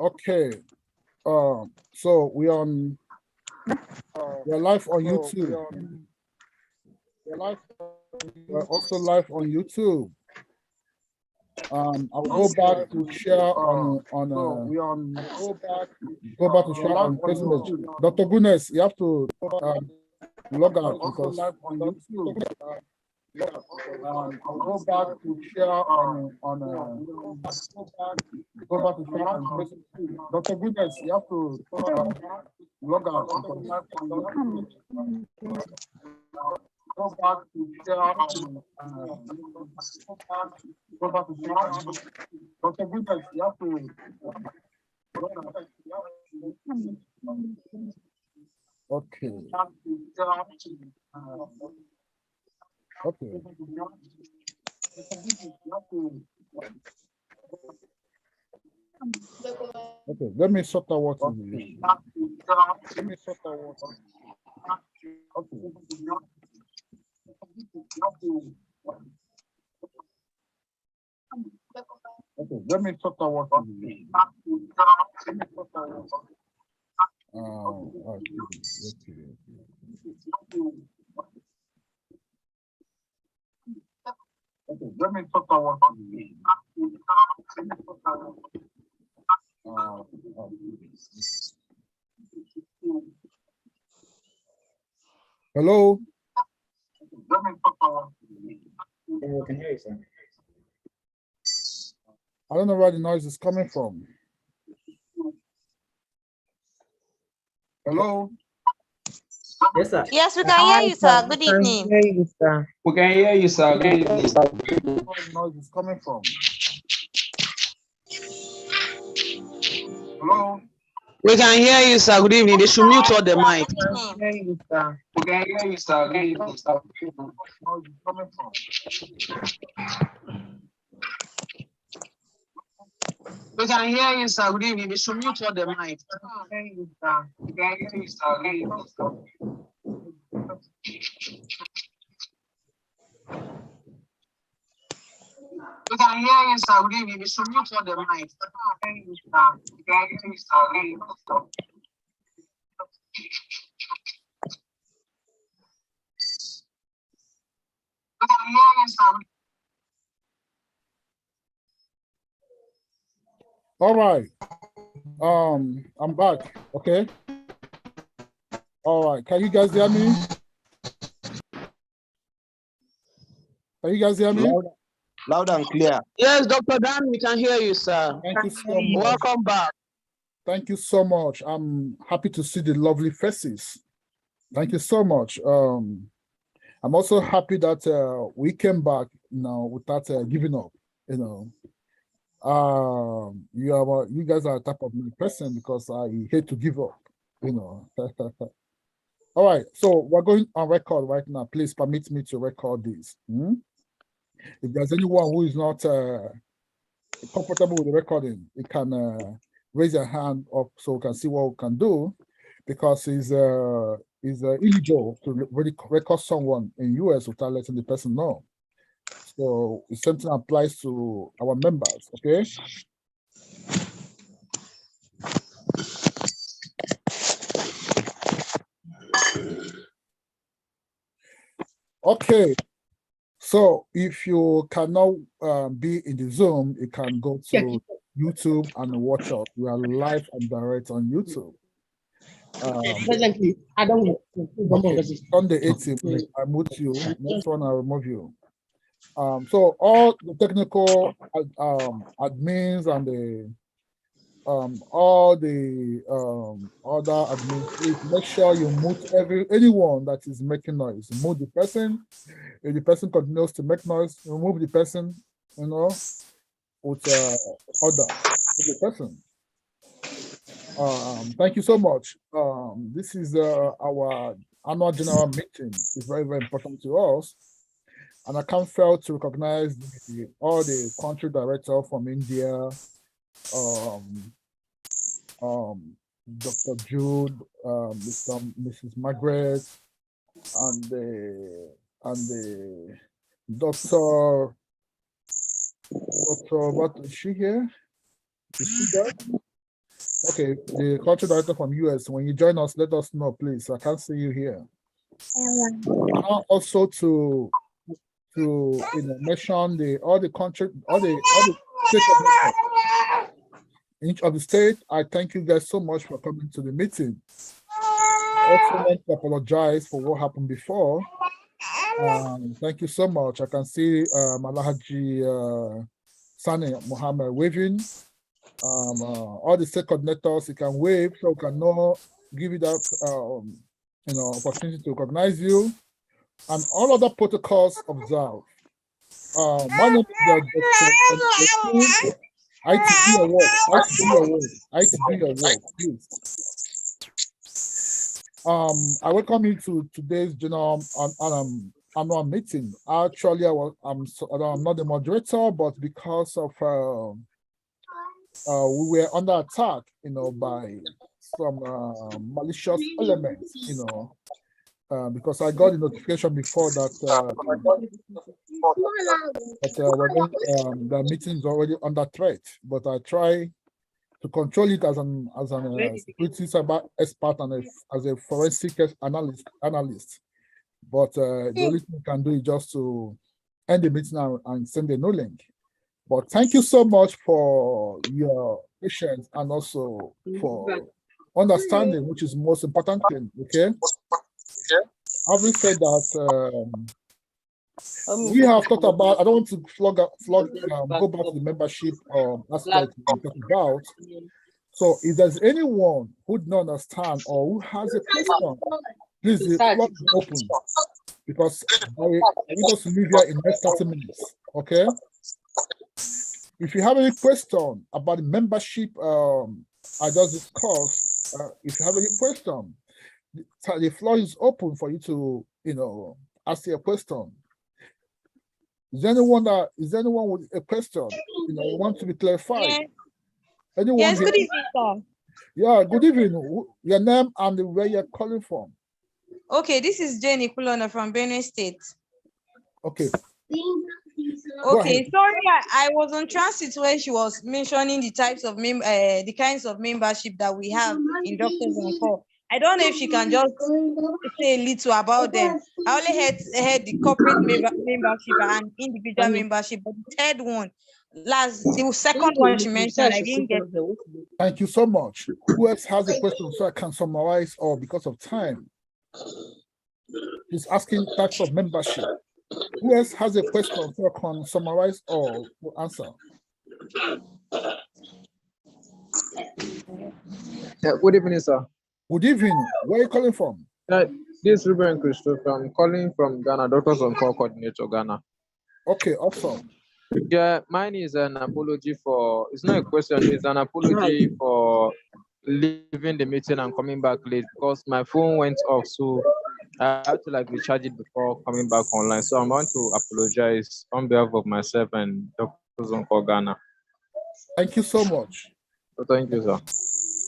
Okay. So we're live on YouTube. We're also live on YouTube. I'll go back to share on go back to share on Facebook. Dr. Gunes, you have to log out because live on YouTube. I'll go back to share on go back to share on Facebook. Dr. Gunes, you have to log out because live on YouTube. Go back to share on go back to share on Dr. Gunes, you have to okay. Okay. Okay, let me sort out what is the issue. Let me sort out what. Okay. Okay, let me sort out what is the issue. Okay, let me talk about what hello? Let me talk about I can hear you, sir. I don't know where the noise is coming from. Hello? Yes, sir. Yes, we can hear you, sir. Good evening. We can hear you, sir. Good evening. Where the noise is coming from? Hello? We can hear you, sir. Good evening. They should mute all the mic. We can hear you, sir. Good evening, sir. Noise is coming from. We can hear you, sir. Good evening. They should mute all the mic. We can hear you, sir. Good evening, sir. We can hear you, sir. Good evening. They should mute all the mic. We can hear you, sir. Good evening, sir. We can hear you, sir. All right. I'm back. Okay. All right. Can you guys hear me? Can you guys hear me? Loud and clear. Yes, Dr. Dan, we can hear you, sir. Thank you so much. Welcome back. Thank you so much. I'm happy to see the lovely faces. Thank you so much. I'm also happy that we came back now without giving up. You guys are a type of person because I hate to give up. All right, so we're going on record right now. Please permit me to record this. If there's anyone who is not comfortable with the recording, you can raise your hand up so we can see what we can do, because it's illegal to really record someone in US without letting the person know. So it's something that applies to our members, okay? Okay, so if you cannot be in the Zoom, you can go to YouTube and watch us. We are live and direct on YouTube. Presently, I don't know. Okay, Sunday 18th, I mute you. Next one, I'll remove you. So all the technical admins and the all the other admins, please make sure you mute anyone that is making noise. Mute the person. If the person continues to make noise, remove the person, with order to the person. Thank you so much. This is our annual general meeting. It's very, very important to us. And I can't fail to recognize all the country directors from India, Dr. Jude, Mrs. Margaret, and the Dr. What is she here? Is she there? Okay, the culture director from US, when you join us, let us know, please. I can't see you here. And also to mention all the state of each of the state. I thank you guys so much for coming to the meeting. I also want to apologize for what happened before. Thank you so much. I can see Malahaji Sani Muhammad waving. All the state coordinators, you can wave, so we can know, give you that opportunity to recognize you, and all other protocols observed. My name is ITB Award, please. I welcome you to today's general annual meeting. Actually, I'm not the moderator, but because of we were under attack, by some malicious elements, because I got the notification before that the meeting is already under threat. But I try to control it as an security cyber expert and as a forensic analyst. But the only thing I can do is just to end the meeting and send a no link. But thank you so much for your patience and also for understanding, which is the most important thing. Okay. Having said that, we have talked about. I don't want to go back to the membership aspect we talked about. So, if there's anyone who don't understand or who has a question, please, the floor is open, because I want us to leave here in the next 30 minutes. Okay. If you have any question about the membership I just discussed, if you have any question, the floor is open for you to, ask your question. Is there anyone with a question, you want to be clarified? Yeah. Anyone Yes, here? good evening, sir. Yeah, good evening. Your name and where you're calling from. Okay, this is Jenny Kulona from Benue State. Okay. Okay, sorry, I was on transit where she was mentioning the types of the kinds of membership that we have in Doctors on Call. I don't know if she can just say a little about them. I only heard the corporate membership and individual membership, but the third one, the second one she mentioned, I didn't get. Thank you so much. Who else has a question so I can summarize, or because of time? He's asking types of membership. Who else has a question so I can summarize or answer? Yeah, good evening, sir. Good evening. Where are you calling from? This is Ruben Christopher. I'm calling from Ghana, Doctors on Call Coordinator, Ghana. Okay, awesome. Yeah, mine is an apology for, it's not a question, it's an apology for leaving the meeting and coming back late because my phone went off, so I had to recharge it before coming back online. So I want to apologize on behalf of myself and Doctors on Call Ghana. Thank you so much. So thank you, sir.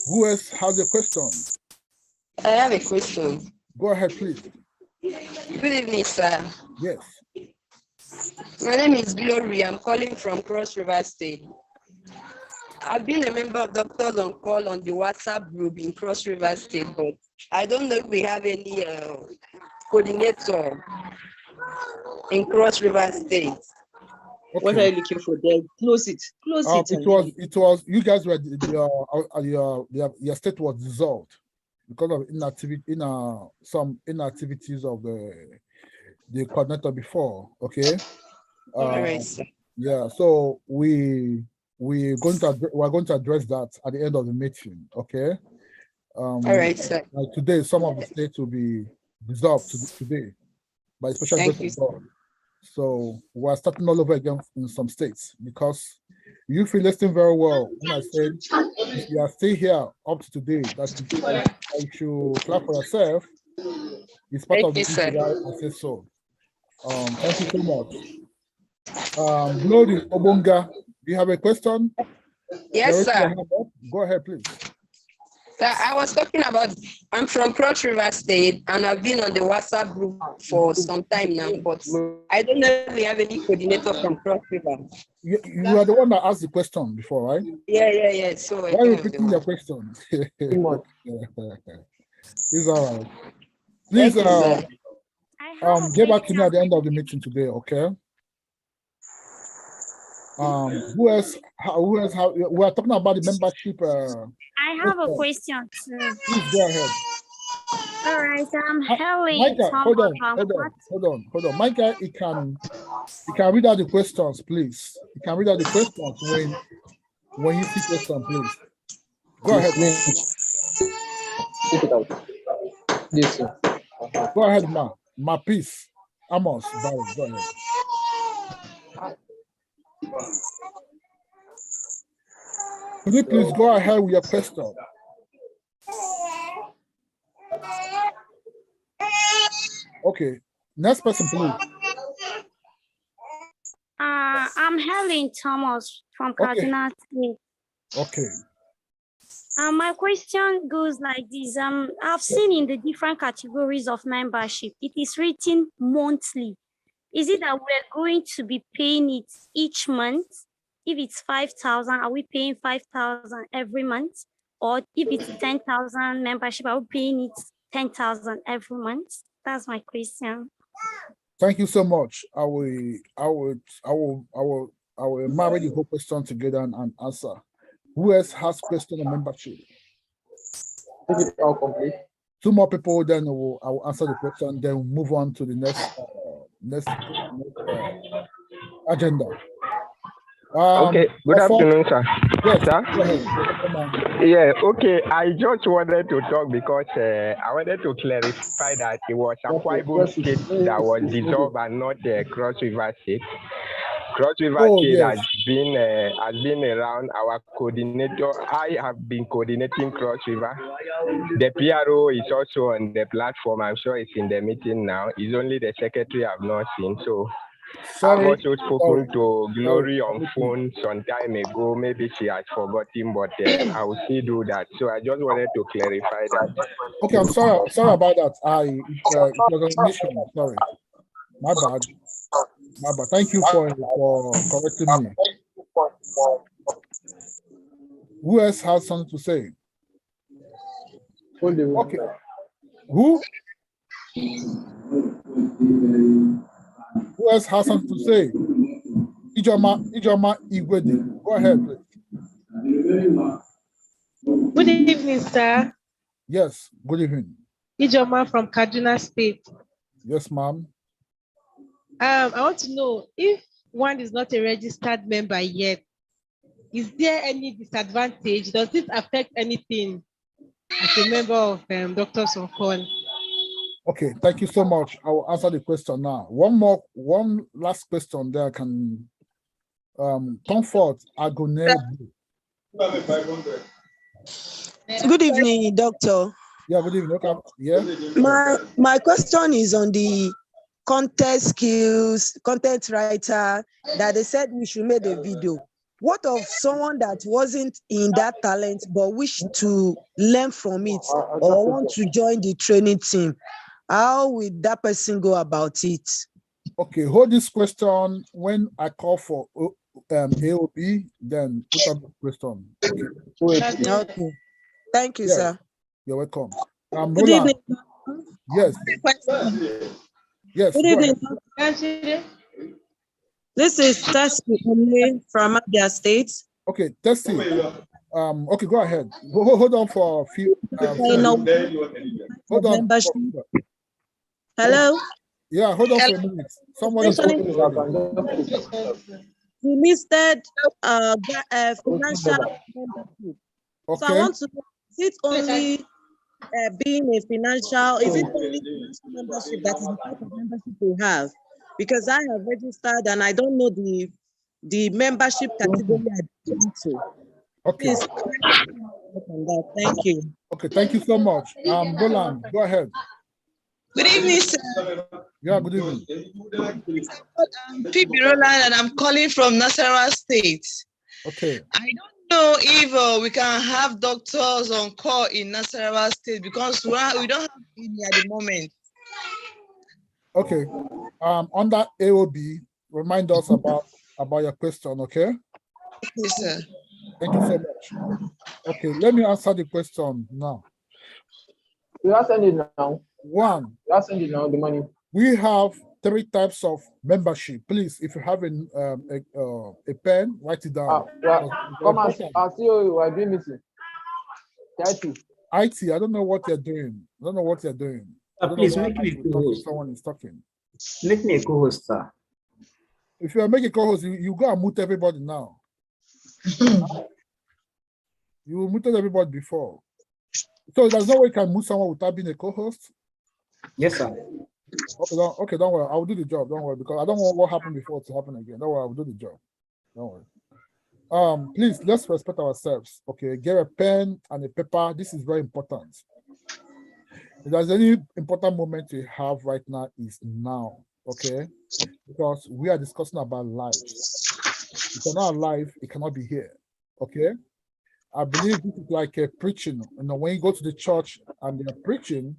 Who else has a question? I have a question. Go ahead, please. Good evening, sir. Yes. My name is Glory. I'm calling from Cross River State. I've been a member of Doctors on Call on the WhatsApp group in Cross River State, but I don't know if we have any coordinator in Cross River State. Okay. What are you looking for there? Close it. It was you guys were your state was dissolved because of some inactivities of the coordinator before. Okay. All right, sir. Yeah. So we're going to address that at the end of the meeting. Okay. All right, sir. Today, some of the states will be dissolved today by special grace of God. So we're starting all over again in some states because you feel listening very well when I said if you are still here up to today, that you should clap for yourself. It's part of the reason why I say so. Thank you so much. Glory Obonga, do you have a question? Yes, sir. Go ahead, please. So I was talking about, I'm from Cross River State and I've been on the WhatsApp group for some time now, but I don't know if we have any coordinator from Cross River. You are the one that asked the question before, right? Yeah. So why are you repeating your question? It's all right. Please get back to me at the end of the meeting today, okay? Who else? We are talking about the membership. I have a question too. Please go ahead. All right, I'm Helen. Micah, hold on. Micah, you can read out the questions, please. You can read out the questions when you see questions, please. Go ahead. Yes, sir. Go ahead, Ma peace. Amos, Barry, go ahead. Could you please go ahead with your question? Okay, next person, please. I'm Helen Thomas from Kaduna State. Okay. My question goes like this. I've seen in the different categories of membership, it is written monthly. Is it that we're going to be paying it each month? If it's 5,000, are we paying 5,000 every month? Or if it's 10,000 membership, are we paying it 10,000 every month? That's my question. Thank you so much. I will marry the whole question together and answer. Who else has question on membership? Is it all complete? Two more people, then I will answer the question, then move on to the next agenda. Okay, good afternoon, sir. Yes, sir? Go ahead. Yeah, okay. I just wanted to talk because I wanted to clarify that it was Akwa Ibom State that was dissolved and not the Cross River State. Cross River State has been around. Our coordinator, I have been coordinating Cross River. The PRO is also on the platform. I'm sure it's in the meeting now. It's only the secretary I've not seen. So I've also spoken to Glory on phone some time ago. Maybe she has forgotten, but I will still do that. So I just wanted to clarify that. Okay, I'm sorry about that. It was a mission. Sorry, my bad. Thank you for correcting me. Who else has something to say? Okay. Who else has something to say? Ijoma Igwede. Go ahead, please. Good evening, sir. Yes, good evening. Ijoma from Kaduna State. Yes, ma'am. I want to know, if one is not a registered member yet, is there any disadvantage? Does this affect anything as a member of Doctors on Call? Okay, thank you so much. I will answer the question now. One last question there can Comfort Agone. Good evening, doctor. Yeah, good evening. Okay. Yeah. My question is on the content skills, content writer, that they said we should make a video. What of someone that wasn't in that talent but wished to learn from it or want to join the training team? How will that person go about it? Okay, hold this question. When I call for AOB, then put up the question. Okay. Thank you, sir. You're welcome. Good evening. Yes. Yes. Good evening. This is Tessie from Abia State. Okay, Tessie. Okay, go ahead. Hold on for a few. Hold on. Hello. Yeah, hold on for a minute. Someone is talking. We listed financial membership. Okay. So I want to know, is it only being a financial, is it only financial membership that is the type of membership we have? Because I have registered and I don't know the membership category I belong to. Okay. Please, thank you. Okay, thank you so much. Roland, go ahead. Good evening, sir. Yeah, good evening. I'm Phoebe Roland and I'm calling from Nasarawa State. Okay. I don't know if we can have doctors on call in Nasarawa State because we don't have any at the moment. Okay. Under AOB, remind us about your question, okay? Okay, sir. Thank you so much. Okay, let me answer the question now. You are sending now. One. You are sending now the money. We have 3 types of membership. Please, if you have a pen, write it down. Come and see you. I do meeting. IT, I don't know what you're doing. I don't know what you're doing. Please make me co-host. Someone is talking. Make me a co-host, sir. If you are making co-host, you go and mute everybody now. You muted everybody before. So there's no way you can mute someone without being a co-host? Yes, sir. Okay, don't worry. I will do the job. Don't worry, because I don't want what happened before to happen again. Don't worry, I will do the job. Don't worry. Please, let's respect ourselves. Okay, get a pen and a paper. This is very important. If there's any important moment you have right now, is now. Okay, because we are discussing about life. If you're not alive, it cannot be here. Okay, I believe this is like a preaching. You know, when you go to the church and they're preaching,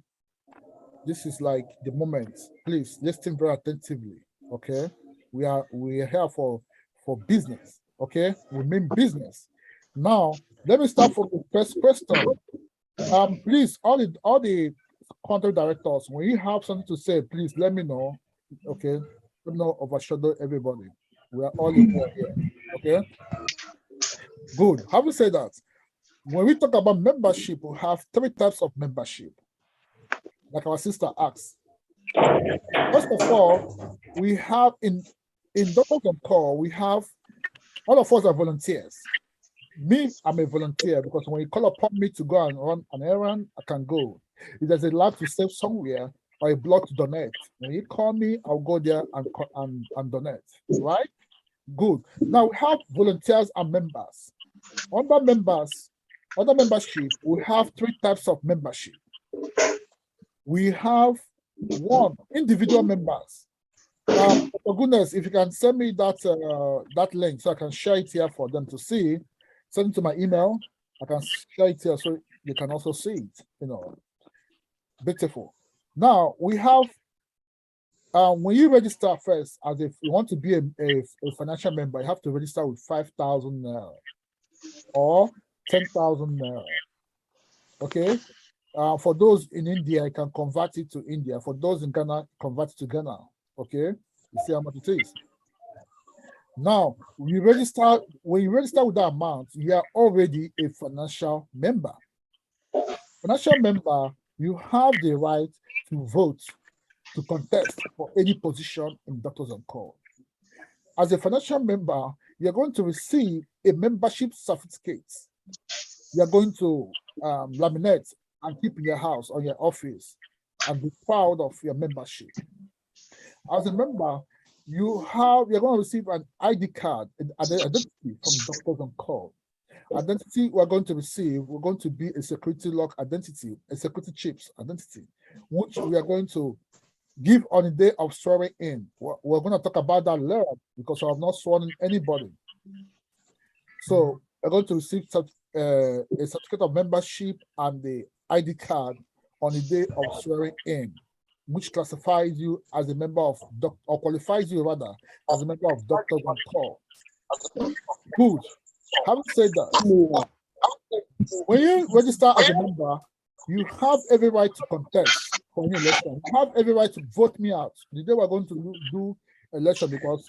this is like the moment. Please listen very attentively. Okay, we are here for business. Okay, we mean business. Now let me start from the first question. Please, all the content directors, when you have something to say, please let me know. Okay, let me not overshadow everybody. We are all equal here. Okay, good. Having said that, when we talk about membership, we have 3 types of membership, like our sister asked. First of all, we have in Doctors on Call, we have all of us are volunteers. Me, I'm a volunteer because when you call upon me to go and run an errand, I can go. If there's a lab to save somewhere or a block to donate, when you call me, I'll go there and donate. Right? Good. Now we have volunteers and members. Under membership, we have 3 types of membership. We have 1, individual members. For goodness, if you can send me that link so I can share it here for them to see, send it to my email. I can share it here so you can also see it. You know, beautiful. Now we have when you register first, as if you want to be a financial member, you have to register with 5,000 naira or 10,000 naira. Okay. For those in India, I can convert it to India. For those in Ghana, convert it to Ghana. Okay, you see how much it is. Now, when you register with that amount, you are already a financial member. Financial member, you have the right to vote, to contest for any position in Doctors on Call. As a financial member, you're going to receive a membership certificate. You're going to laminate and keep in your house or your office and be proud of your membership. As a member, you're going to receive an ID card, an identity from Doctors on Call. Identity we're going to receive, we're going to be a security lock identity, a security chips identity, which we are going to give on the day of swearing in. We're going to talk about that later because I have not sworn in anybody. So we're going to receive a certificate of membership and the ID card on the day of swearing in, which classifies you as a member of or qualifies you rather as a member of Doctors on Call. Good. Having said that, when you register as a member, you have every right to contest for any election. You have every right to vote me out. The day we're going to do election because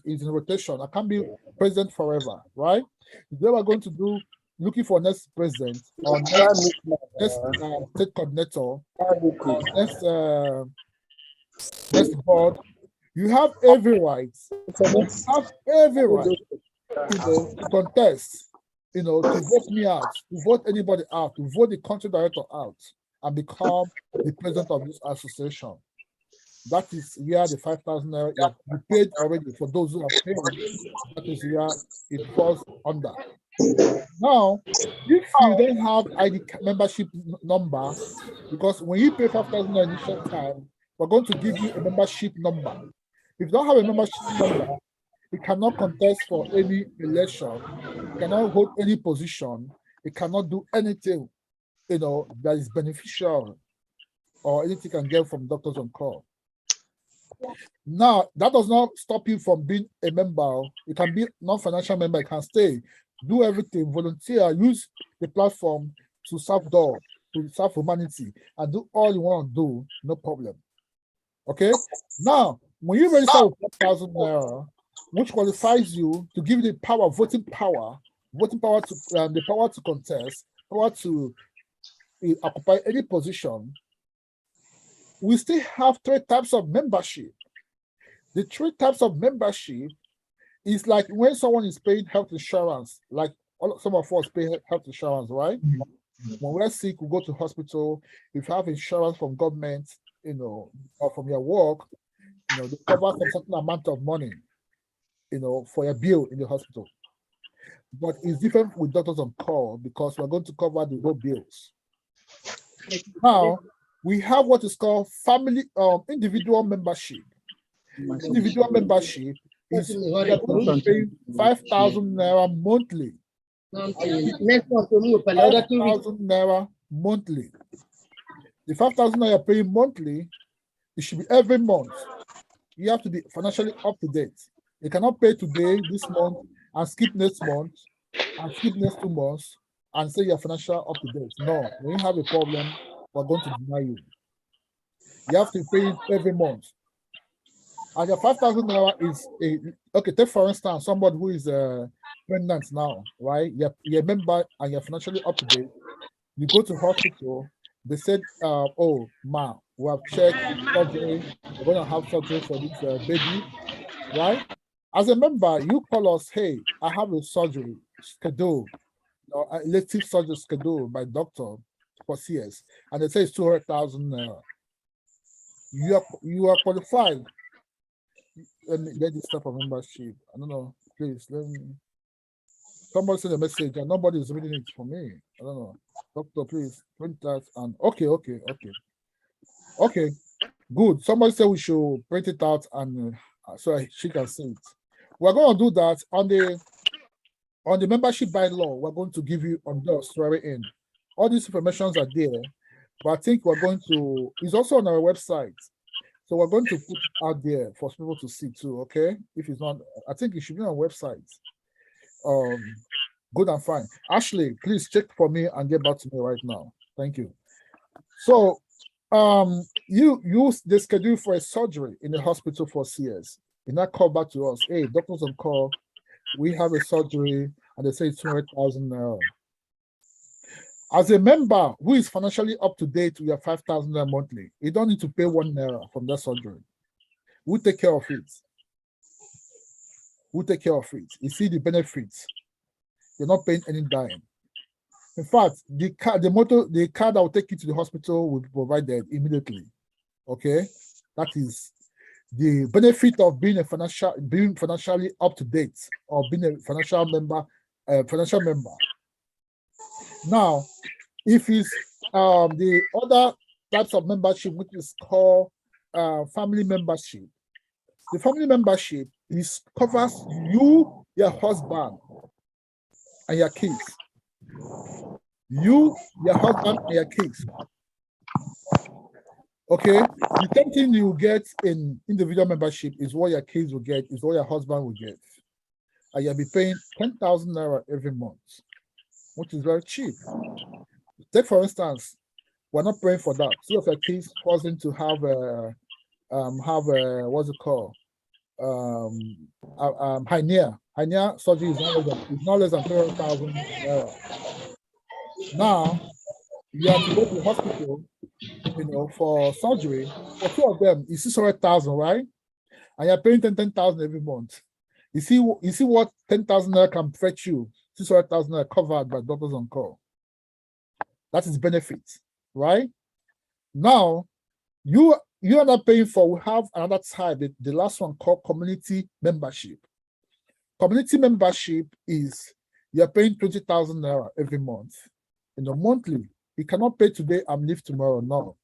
it's in rotation. I can't be president forever, right? The day we're going to do looking for next president or next state coordinator, next board, you have every right. You have every right to contest, to vote me out, to vote anybody out, to vote the country director out, and become the president of this association. That is where the 5,000 naira you paid already for those who have paid. That is where it falls under. Now, if you don't have ID membership number, because when you pay 5,000 initial time, we're going to give you a membership number. If you don't have a membership number, you cannot contest for any election it cannot hold any position, it cannot do anything, that is beneficial or anything can get from Doctors on Call. Now, that does not stop you from being a member. You can be non-financial member, you can stay, do everything, volunteer, use the platform to serve God, to serve humanity, and do all you want to do, no problem. Okay? Now, when you register with 4,000 naira, which qualifies you to give you the power, voting power to the power to contest, power to occupy any position, we still have 3 types of membership. The 3 types of membership is like when someone is paying health insurance, like some of us pay health insurance, right? When we're sick, we go to hospital. If you have insurance from government, or from your work, they cover some certain amount of money, for your bill in the hospital. But it's different with Doctors on Call because we're going to cover the whole bills. Now, we have what is called individual membership. Individual membership is paying 5,000 naira monthly. 5,000 naira monthly. The 5,000 naira paying monthly, it should be every month. You have to be financially up to date. You cannot pay today, this month, and skip next month, and skip next 2 months, and say you're financially up to date. No, when you have a problem, we're going to deny you. You have to pay it every month. And your 5,000 naira is okay. Take for instance somebody who is pregnant now, right? You're a member and you're financially up to date. You go to hospital. They said, "Oh, ma, we have checked surgery. We're going to have surgery for this baby," right? As a member, you call us. Hey, I have a surgery schedule, elective surgery schedule by doctor for CS, and they say it's 200,000 naira. You are qualified. Let me get this type of membership. I don't know. Please let me. Somebody send a message and nobody is reading it for me. I don't know. Doctor, please print that and okay. Good. Somebody said we should print it out and so she can see it. We're going to do that on the membership bylaw. We're going to give you on those very end. All these informations are there, but I think we're going to. It's also on our website. So we're going to put it out there for people to see too, okay? If it's not, I think it should be on our website. Good and fine. Ashley, please check for me and get back to me right now. Thank you. So you use the schedule for a surgery in the hospital for CS. You not call back to us. Hey, Doctors on Call, we have a surgery and they say it's 200,000 naira. As a member who is financially up to date with your 5,000 naira monthly, you don't need to pay 1 naira from that surgery. We take care of it. You see the benefits. You're not paying any dime. In fact, the car that will take you to the hospital will be provided immediately. Okay, that is the benefit of being financially up to date or being a financial member. Now, if it's the other types of membership, which is called family membership, the family membership covers you, your husband, and your kids. You, your husband, and your kids. Okay, the same thing you get in individual membership is what your kids will get, is what your husband will get. And you'll be paying 10,000 naira every month, which is very cheap. Take for instance, we're not praying for that. See if your kids causing to have what's it called? Hernia. Hernia surgery is not less than 300,000 naira. Now you have to go to the hospital, for surgery. For 2 of them, it's 600,000, right? And you're paying 10,000 every month. You see what 10,000 naira can fetch you. 600,000 naira covered by Doctors on Call. That is benefit, right? Now, you are not paying for. We have another type. The last one called community membership. Community membership is you're paying 20,000 naira every month. Monthly. You cannot pay today and leave tomorrow. No,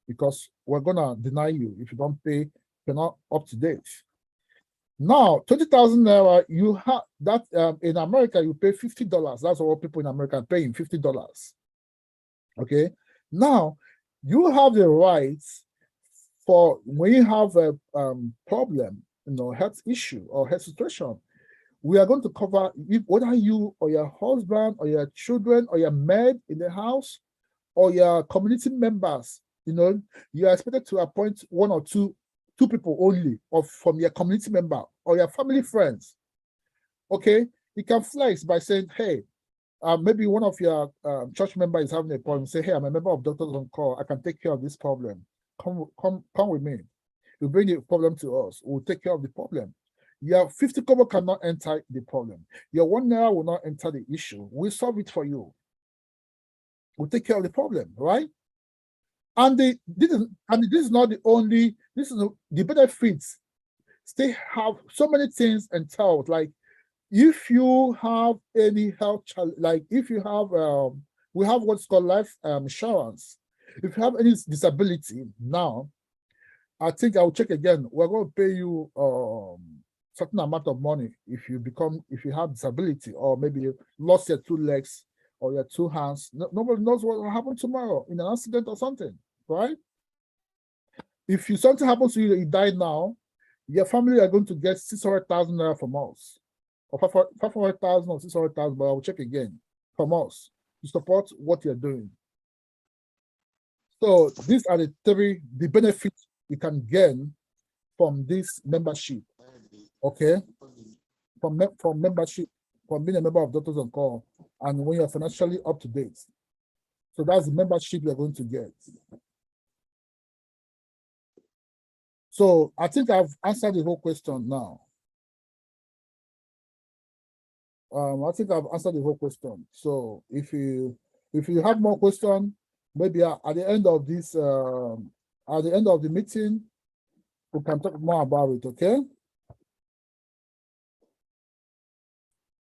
because we're gonna deny you if you don't pay. You're not up to date. Now, 20,000 naira, you have that in America, you pay $50. That's what people in America are paying, $50. Okay. Now, you have the rights for when you have a problem, health issue or health situation. We are going to cover whether you or your husband or your children or your maid in the house or your community members, you are expected to appoint one or two people only from your community member or your family friends. Okay, you can flex by saying, hey, maybe one of your church members is having a problem. Say, hey, I'm a member of Doctors on Call. I can take care of this problem. Come with me. You bring the problem to us. We'll take care of the problem. Your 50 kobo cannot enter the problem. Your 1 naira will not enter the issue. We'll solve it for you. We'll take care of the problem, right? And this is not the only. This is the benefits. They have so many things entailed. Like if you have any health challenge, like if you have, we have what's called life insurance. If you have any disability now, I think I'll check again. We're going to pay you certain amount of money if you have disability, or maybe you lost your 2 legs or your 2 hands. Nobody knows what will happen tomorrow in an accident or something, right? If something happens to you, you die now, your family are going to get 600,000 naira from us, or 500,000 or 600,000, but I'll check again, from us to support what you're doing. So these are the benefits you can gain from this membership. Okay, from membership, from being a member of Doctors on Call, and when you're financially up to date. So that's the membership you're going to get. So I think I've answered the whole question now. I think I've answered the whole question. So if you have more questions, maybe at the end of this, at the end of the meeting, we can talk more about it. Okay.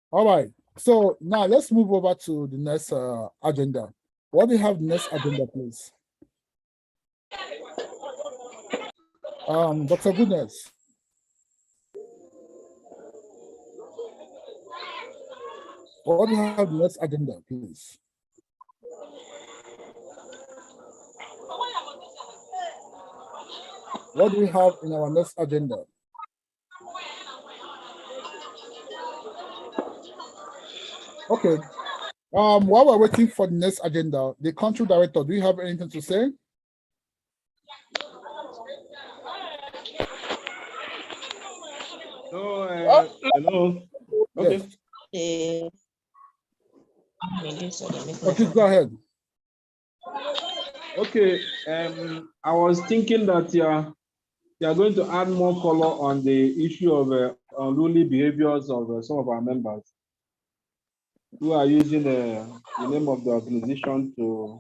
All right. So now let's move over to the next agenda. What do you have next agenda, please? Dr. Goodness. What do you have next agenda, please? What do we have in our next agenda? Okay. While we're waiting for the next agenda, the country director, do you have anything to say? No, hello. Okay. Yes. Okay, go ahead. Okay. I was thinking that you are going to add more color on the issue of unruly behaviors of some of our members who are using the name of the organization to,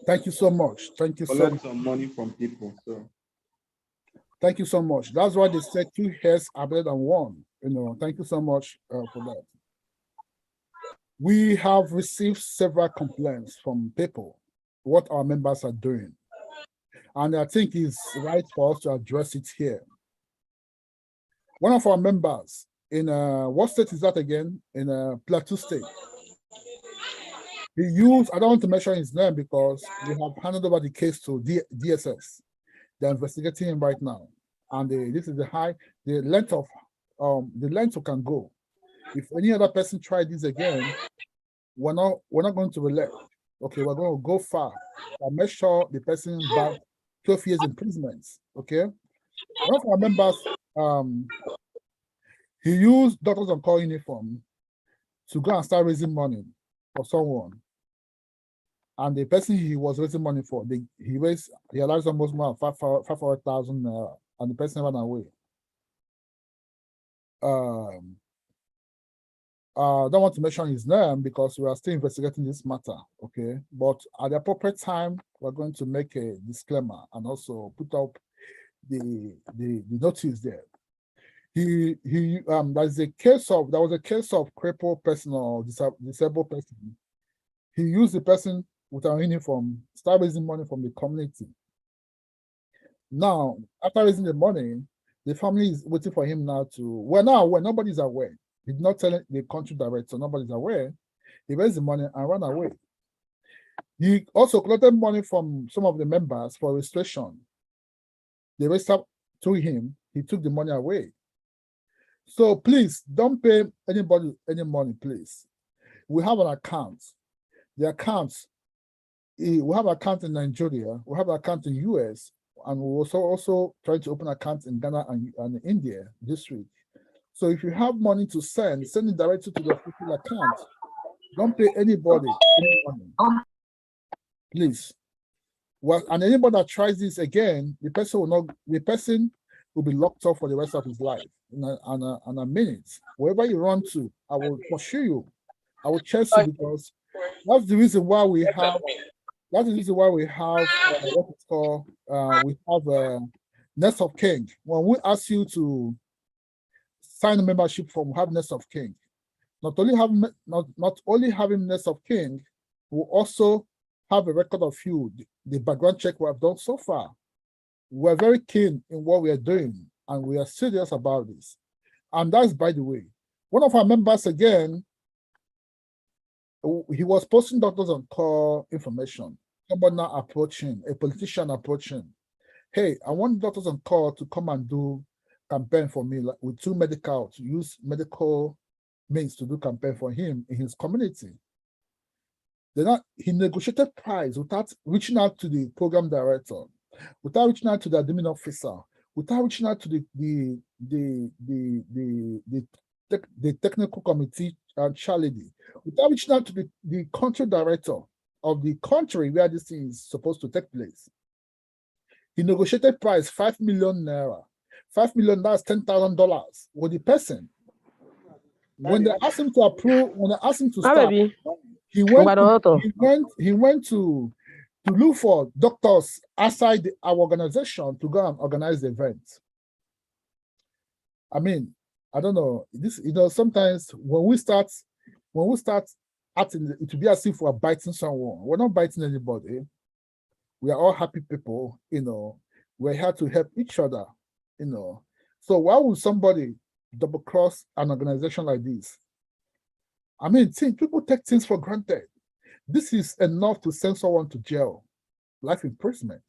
Thank you so much. Thank you so much. Collect some money from people. So. Thank you so much. That's why they said 2 hairs are better than 1. Thank you so much for that. We have received several complaints from people what our members are doing, and I think it's right for us to address it here. One of our members in what state is that again? In Plateau State. He used, I don't want to mention his name because we have handed over the case to DSS. They're investigating him right now, and this is the length we can go. If any other person try this again, we're not going to relent. Okay, we're going to go far and make sure the person back 12 years imprisonment. Okay, one of our members, he used Doctors on Call uniform to go and start raising money for someone. And the person he was raising money for, he realized almost more than 500,000, and the person ran away. I don't want to mention his name because we are still investigating this matter, okay? But at the appropriate time, we're going to make a disclaimer and also put up the notice there. There was a case of crippled person or disabled person. He used the person with a uniform, start raising money from the community. Now, after raising the money, The family is waiting for him now to, we're not aware, nobody's aware. He did not tell the country director, nobody's aware. He raised the money and ran away. He also collected money from some of the members for registration. They raised up to him, he took the money away. So please don't pay anybody any money, please. We have an account. The accounts, we have an account in Nigeria, we have an account in US, and we're also trying to open accounts in Ghana and India this week. So if you have money to send it directly to the official account. Don't pay anybody any money, please. Well, and anybody that tries this again, the person will be locked up for the rest of his life. In a minute, wherever you run to, I will pursue you. I will chase you, because that's the reason why we have. That's the reason why we have what it's called. We have a Nest of King. When we ask you to sign a membership form, we have Nest of King. Not only having Nest of King, we also have a record of you, the background check we have done so far. We're very keen in what we are doing, and we are serious about this. And that's, by the way, one of our members again, he was posting Doctors on Call information. Somebody now approaching, a politician approaching. Hey, I want Doctors on Call to come and do campaign for me, like, with to use medical means to do campaign for him in his community. He negotiated price without reaching out to the program director, without reaching out to the admin officer, without reaching out to the technical committee charity, without reaching out to the country director of the country where this thing is supposed to take place. He negotiated price 5 million naira. 5 million, that's $10,000 with the person. When they asked him to approve, when they asked him to start, he went to look for doctors outside our organization to go and organize the event. I mean, I don't know. This, sometimes when we start acting, it will be as if we're biting someone. We're not biting anybody. We are all happy people, We're here to help each other, So why would somebody double cross an organization like this? I mean, people take things for granted. This is enough to send someone to jail, life imprisonment.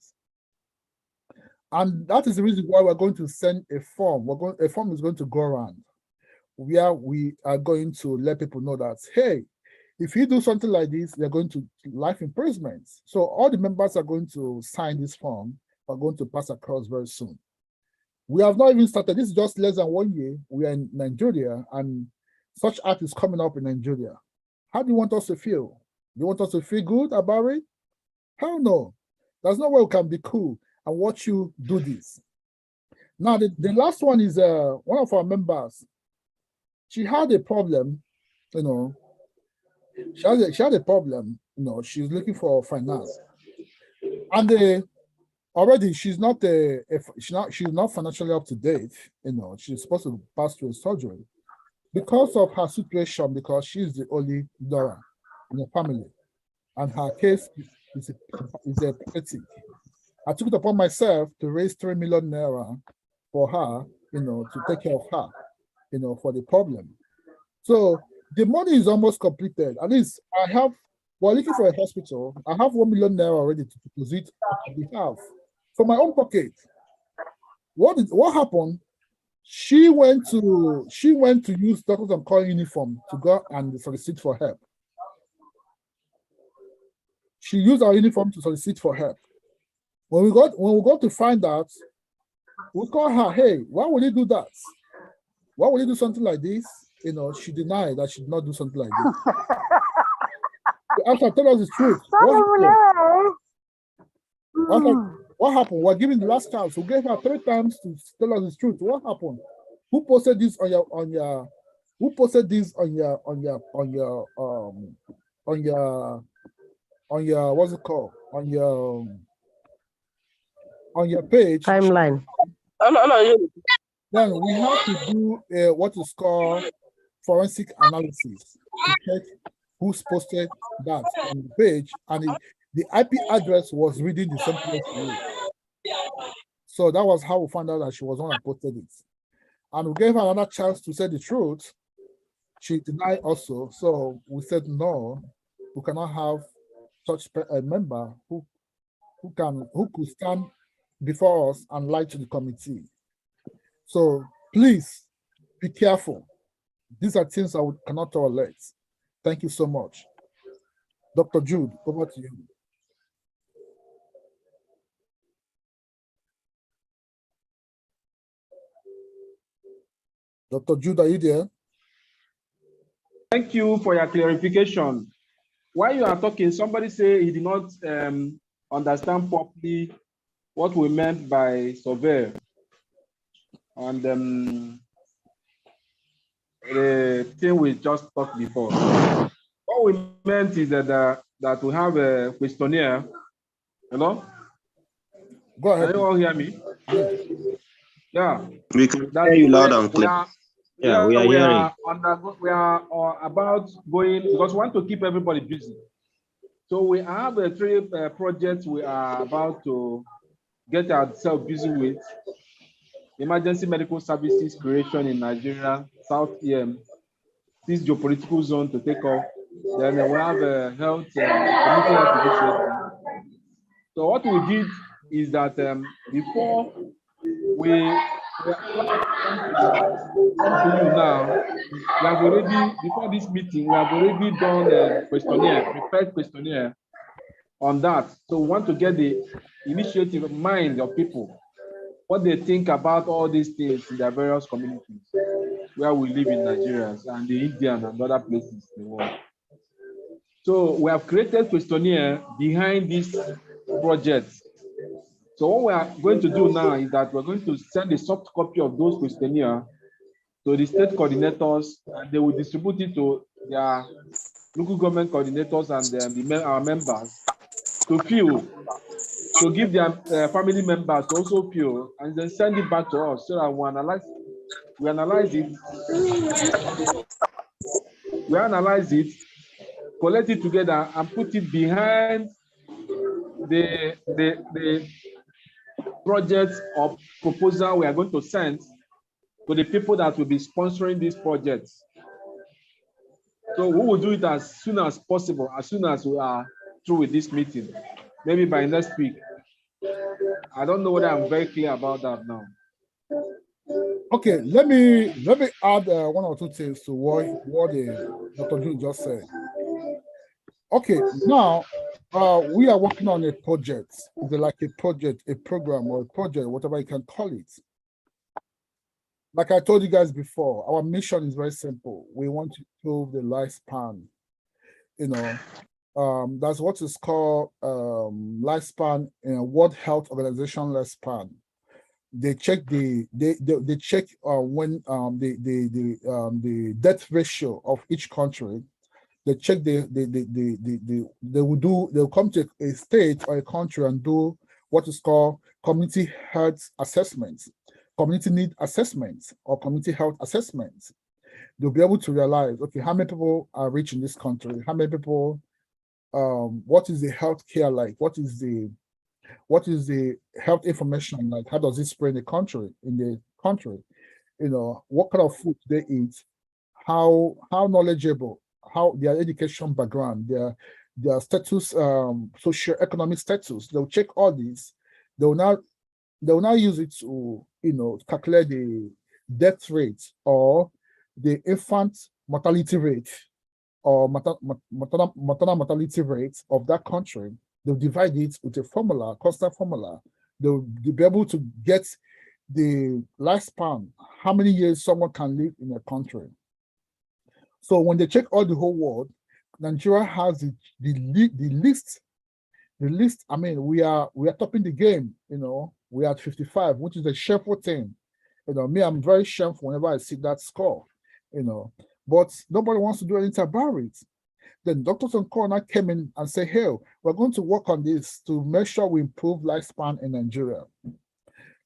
And that is the reason why we're going to send a form. A form is going to go around where we are going to let people know that, hey, if you do something like this, they're going to life imprisonment. So all the members are going to sign this form, are going to pass across very soon. We have not even started. This is just less than 1 year. We are in Nigeria, and such act is coming up in Nigeria. How do you want us to feel? Do you want us to feel good about it? Hell no. There's no way we can be cool and watch you do this. Now, the last one is one of our members. She had a problem, She had a problem, she's looking for finance. And already she's not financially up to date, she's supposed to pass through a surgery. Because of her situation, because she's the only daughter in the family, and her case is a pathetic. I took it upon myself to raise 3 million naira for her, to take care of her, for the problem. So the money is almost completed. At least we're looking for a hospital. I have 1 million naira already to deposit on behalf from my own pocket. What happened? She went to use Doctors on Call uniform to go and solicit for help. She used our uniform to solicit for help. When we got to find out, we called her, hey, why would you do that? Why would you do something like this? She denied that she did not do something like this. After tell us the truth. What happened? We're giving the last chance. We gave her 3 times to tell us the truth. What happened? Who posted this on your what's it called? On your page timeline. Then we have to do what is called forensic analysis to check who's posted that on the page, and the IP address was reading the same place to you. So that was how we found out that she was the one that posted it. And we gave her another chance to say the truth. She denied also. So we said, no, we cannot have such a member who could stand before us and lie to the committee. So please be careful. These are things I cannot tolerate. Thank you so much. Dr. Jude, over to you. Dr. Jude, are you there? Thank you for your clarification. While you are talking, somebody say he did not understand properly what we meant by survey. And the thing we just talked before. What we meant is that we have a questionnaire. Hello? Go ahead. Can you all hear me? Yeah. We can hear you loud and clear. Yeah, we are hearing. We are about going, because we want to keep everybody busy. So we have 3 projects we are about to get ourselves busy with. Emergency medical services creation in Nigeria, South EM, this geopolitical zone to take off. Then we have a health community health initiative. So what we did is that before we come to you now, we have already, before this meeting, we have already done a questionnaire, prepared questionnaire on that. So we want to get the initiative mind of people, what they think about all these things in their various communities where we live in Nigeria and the Indian and other places in the world. So we have created questionnaire behind this project. So what we are going to do now is that we're going to send a soft copy of those questionnaire to the state coordinators, and they will distribute it to their local government coordinators and our members to fill, to give their family members to also fill, and then send it back to us so that we analyze it, collect it together, and put it behind the project or proposal we are going to send to the people that will be sponsoring these projects. So we will do it as soon as possible, as soon as we are through with this meeting, maybe by next week. I don't know whether I'm very clear about that now. Okay, let me add 1 or 2 things to what Dr. Jude just said. Okay, now we are working on a project. Is it like a project, a program, or a project, whatever you can call it? Like I told you guys before, our mission is very simple. We want to improve the lifespan. You know, that's what is called lifespan in World Health Organization lifespan. They check they check when the death ratio of each country. They check they'll come to a state or a country and do what is called community health assessments, community need assessments, or community health assessments. They'll be able to realize, okay, how many people are rich in this country? How many people, what is the health care like? What is the health information like? How does it spread in the country? You know, what kind of food they eat, how knowledgeable, how their education background, their status, socio-economic status. They'll check all these. They'll now use it to, you know, calculate the death rate or the infant mortality rate or maternal mortality rate of that country. They'll divide it with a formula, constant formula. They'll be able to get the lifespan, how many years someone can live in a country. So when they check all the whole world, Nigeria has the list. I mean, we are topping the game. You know, we are at 55, which is a shameful thing. You know, me, I'm very shameful whenever I see that score. You know, but nobody wants to do anything about it. Then Doctors on Call came in and said, hey, we're going to work on this to make sure we improve lifespan in Nigeria.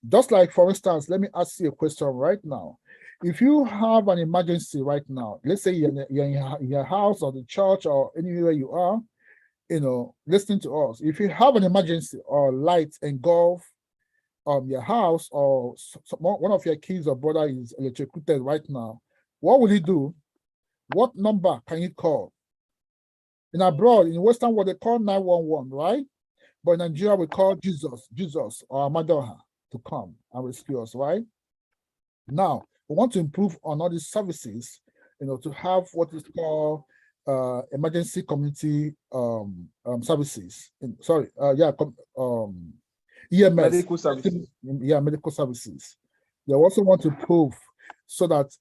Just like, for instance, let me ask you a question right now. If you have an emergency right now, let's say you're in your house or the church or anywhere you are, you know, listening to us. If you have an emergency or light engulf your house or one of your kids or brother is electrocuted right now, what will you do? What number can you call? In abroad, in Western world, they call 911, right? But in Nigeria, we call Jesus or Amadoha to come and rescue us, right? Now, we want to improve on all these services, to have what is called emergency community services. EMS. Medical services. Yeah, medical services. They also want to improve so that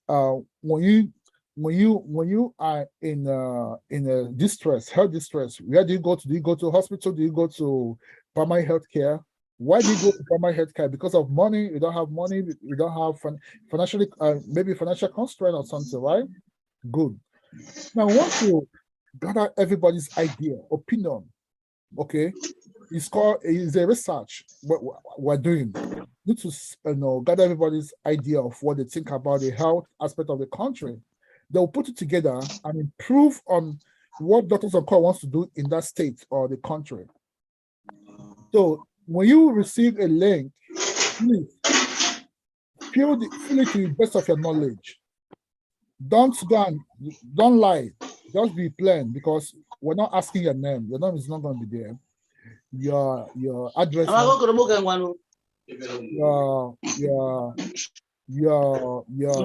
when you are in a distress, health distress, where do you go to? Do you go to hospital? Do you go to primary health care? Why do you go to primary health care? Because of money? You don't have money. You don't have financially, maybe financial constraint or something, right? Good. Now, I want to gather everybody's idea, opinion. Okay, it's a research what we're doing. We need to gather everybody's idea of what they think about the health aspect of the country. They'll put it together and improve on what Doctors on Call wants to do in that state or the country. So when you receive a link, please fill it to the best of your knowledge. Don't lie. Just be plain, because we're not asking your name. Your name is not going to be there. Your address. Your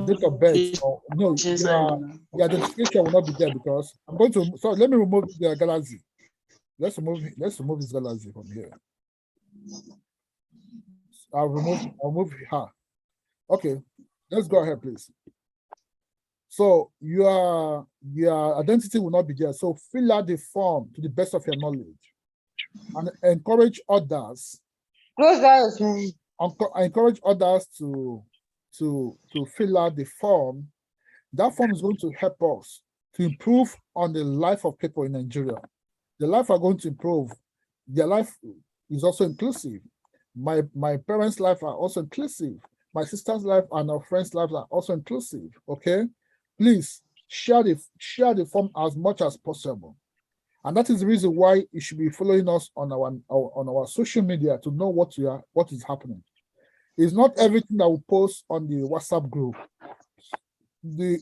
date of birth, or no, your identification will not be there, because I'm going to. So let me remove the Galaxy. Let's remove this Galaxy from here. I'll remove her. Okay, let's go ahead, please. So your identity will not be there. So fill out the form to the best of your knowledge, and encourage others. Encourage others to fill out the form. That form is going to help us to improve on the life of people in Nigeria. The life are going to improve. Their life is also inclusive. My parents' life are also inclusive. My sister's life and our friends' lives are also inclusive. Okay, please share the form as much as possible, and that is the reason why you should be following us on our social media to know what is happening. It's not everything that we post on the WhatsApp group. The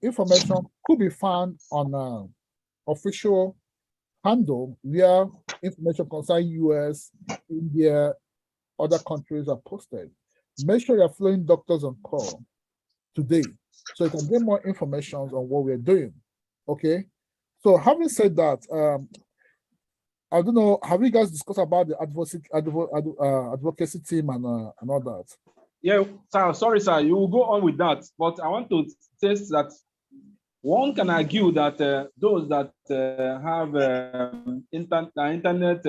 information could be found on official handle where information concerning US, India, other countries are posted. Make sure you're following Doctors on Call today, so you can get more information on what we're doing. Okay. So having said that, I don't know, have you guys discussed about the advocacy team and all that? Yeah, sir, sorry, sir, you will go on with that. But I want to say that one can argue that those that have internet,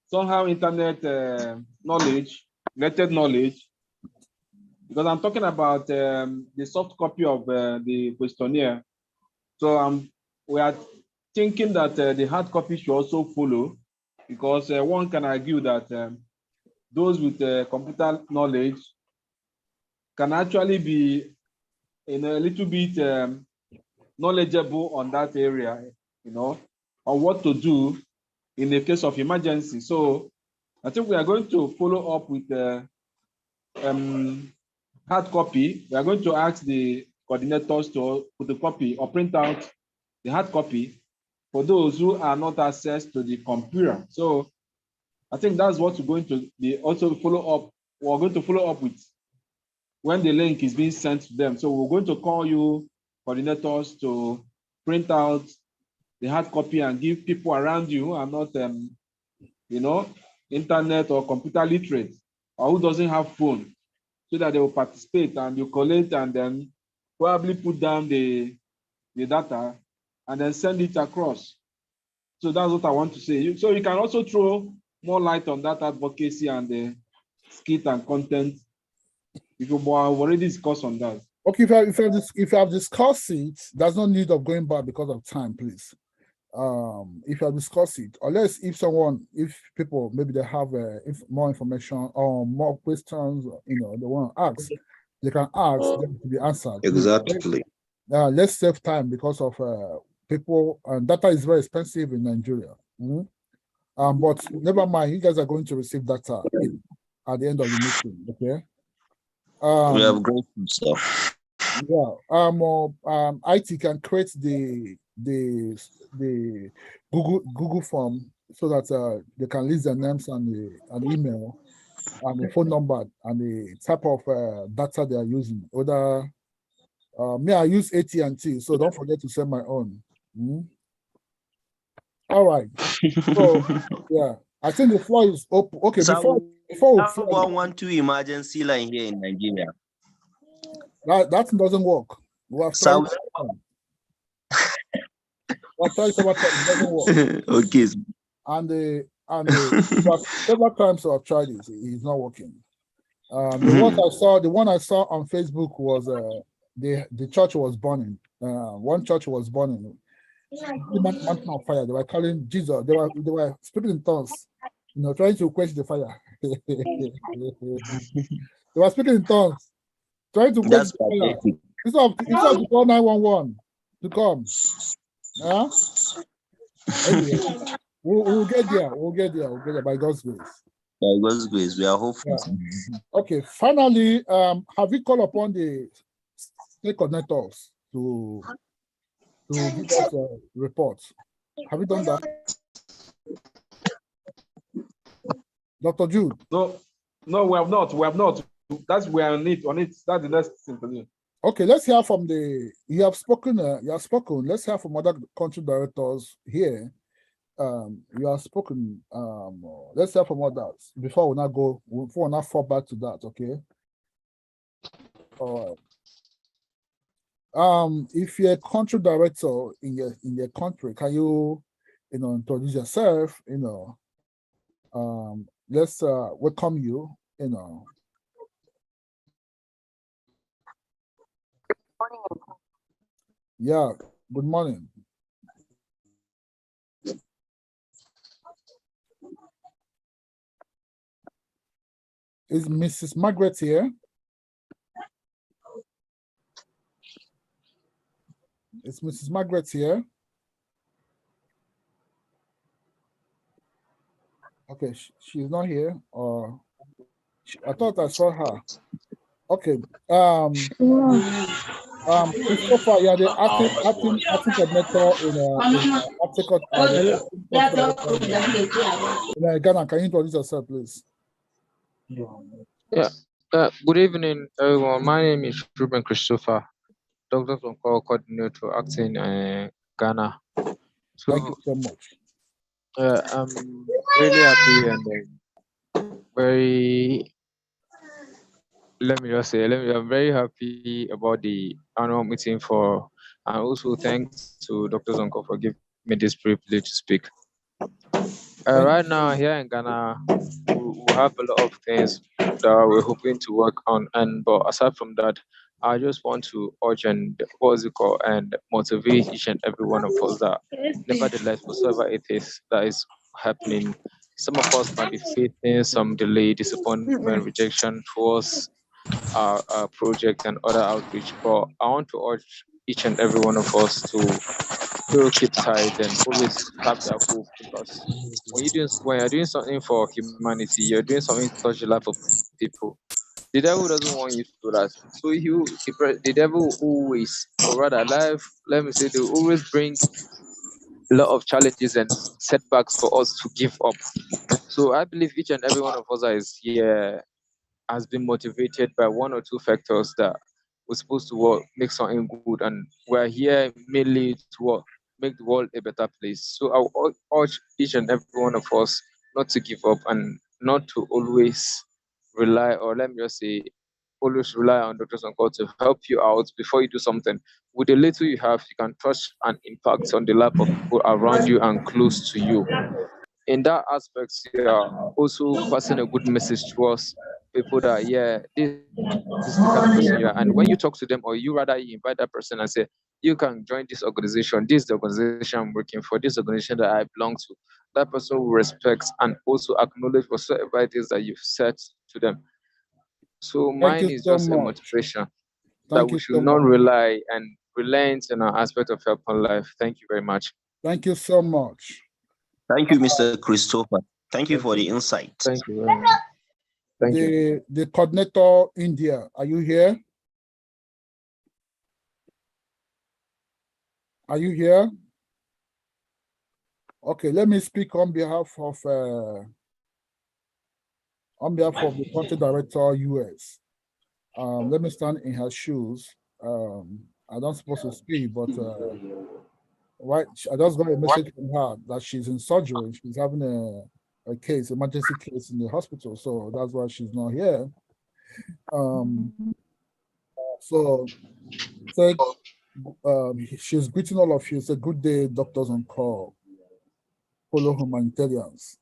somehow internet knowledge, related knowledge, because I'm talking about the soft copy of the questionnaire. So we are thinking that the hard copy should also follow, because one can argue that those with computer knowledge can actually be in a little bit knowledgeable on that area, on what to do in the case of emergency. So I think we are going to follow up with hard copy. We are going to ask the coordinators to put the copy or print out the hard copy for those who are not access to the computer. So I think that's what we're going to be also follow up. We're going to follow up with when the link is being sent to them. So we're going to call you coordinators to print out the hard copy and give people around you who are not, internet or computer literate, or who doesn't have phone, so that they will participate, and you collect and then probably put down the data and then send it across. So that's what I want to say. So you can also throw more light on that advocacy and the skit and content. If you've already discussed on that. Okay, if you have discussed it, there's no need of going back because of time, please. If you have discussed it, unless if people maybe they have more information or more questions, they want to ask, they can ask them to be answered. Exactly. Let's save time because of people, and data is very expensive in Nigeria. But never mind, you guys are going to receive data at the end of the meeting, okay? We have great stuff. Yeah. IT can create the Google form so that they can list their names and the email and the phone number and the type of data they are using. Whether me, I use AT&T, so don't forget to send my own. All right. So yeah, I think the floor is open. Okay, So before we have 112 emergency line here in Nigeria. that doesn't work. We have tried. It doesn't work. Okay. And several times I've tried it. It's not working. The one I saw on Facebook was the church was burning. One church was burning. Mountain of fire. They were calling Jesus. They were speaking in tongues, trying to quench the fire. They were speaking in tongues, trying to quench the fire. Instead of call 911 to come. Anyway, we'll get there. We'll get there by God's grace. By God's grace, we are hopeful. Yeah. Okay. Finally, have you called upon the state connectors to give us a report? Have you done that? Dr. Jude? No, we have not. We have not. We are on it. That's the next thing to do. Okay, let's hear from you have spoken. Let's hear from other country directors here. You have spoken. Let's hear from others before we not fall back to that. Okay. All right. If you're a country director in your country, can you introduce yourself? Let's welcome you. Yeah. Good morning. Is Mrs. Margaret here? Is Mrs. Margaret here? Okay, she's not here. I thought I saw her. Okay. Christopher, yeah, the acting coordinator in Ghana. Can you introduce yourself, please? Yeah. Good evening, everyone. My name is Ruben Christopher, Doctor on Call Coordinator acting in Ghana. So, thank you so much. I'm really happy and very. Let me just say, I'm very happy about the annual meeting and also thanks to Dr. Zonko for giving me this privilege to speak. Right now here in Ghana, we have a lot of things that we're hoping to work on, but aside from that, I just want to urge and motivate each and every one of us that nevertheless, whatsoever it is that is happening, some of us might be facing some delay, disappointment, rejection towards our project and other outreach, but I want to urge each and every one of us to still keep tight and always have that hope, because when you're doing something for humanity, you're doing something to touch the life of people. The devil doesn't want you to do that. So the devil always, or rather let me say, they always bring a lot of challenges and setbacks for us to give up. So I believe each and every one of us that is here has been motivated by one or two factors that we're supposed to make something good, and we're here mainly to make the world a better place. So I urge each and every one of us not to give up and not to always rely, or let me just say, always rely on Doctors on Call to help you out before you do something. With the little you have, you can touch an impact on the life of people around you and close to you. In that aspect, you are also passing a good message to us people that, this is the kind of person you are. And when you talk to them, or you invite that person and say, you can join this organization, this is the organization I'm working for, this organization that I belong to, that person will respect and also acknowledge whatsoever it is that you've said to them. So mine is just a motivation that we should not rely and relent in our aspect of help on life. Thank you very much. Thank you so much. Thank you, Mr. Christopher. Thank you for the insight. Thank you very much. Thank you. The coordinator India, are you here? Are you here? Okay, let me speak on behalf of the country director US. Let me stand in her shoes. I'm not supposed to speak, but right, I just got a message from her that she's in surgery. She's having a case, emergency case in the hospital, so that's why she's not here. So she's greeting all of you. It's a good day, doctors on call, fellow humanitarians.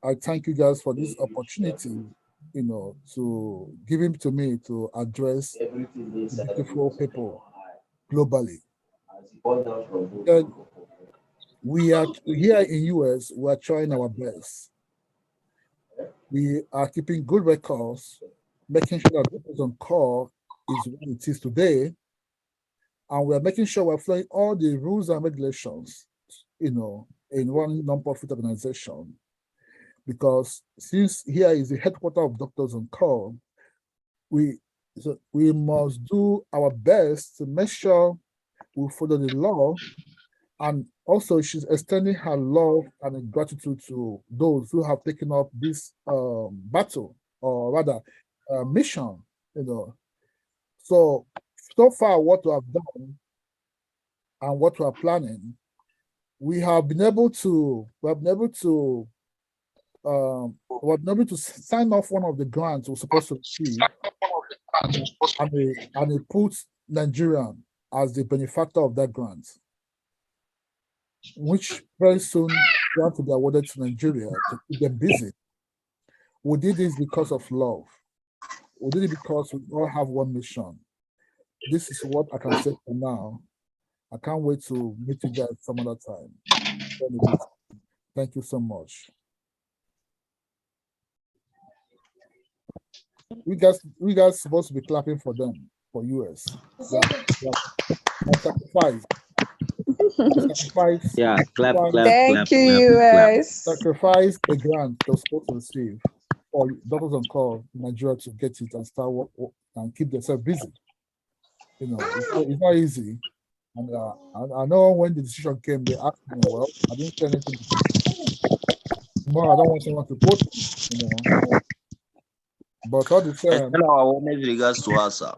I thank you guys for this opportunity, to give it to me to address the beautiful people globally. And we are here in US, we are trying our best. We are keeping good records, making sure that doctors on call is what it is today. And we are making sure we're following all the rules and regulations, in one nonprofit organization. Because since here is the headquarters of Doctors on Call, we must do our best to make sure we follow the law. And also she's extending her love and gratitude to those who have taken up this battle, or rather mission, So far what we have done and what we are planning, we have been able to sign off one of the grants we're supposed to receive, and it puts Nigeria as the benefactor of that grant, which very soon grant will be awarded to Nigeria to keep them busy. We did this because of love. We did it because we all have one mission. This is what I can say for now. I can't wait to meet you guys some other time. Thank you so much. We guys supposed to be clapping for them, for US. Sacrifice. Yeah, clap. Thank you, US. Sacrifice a grant they're supposed to receive for Doctors on Call in Nigeria to get it and start work and keep themselves busy. It's not easy. And I know when the decision came, they asked me, well, I didn't say anything. More, I don't want someone to quote me, But all the same, our warmest regards to us, sir.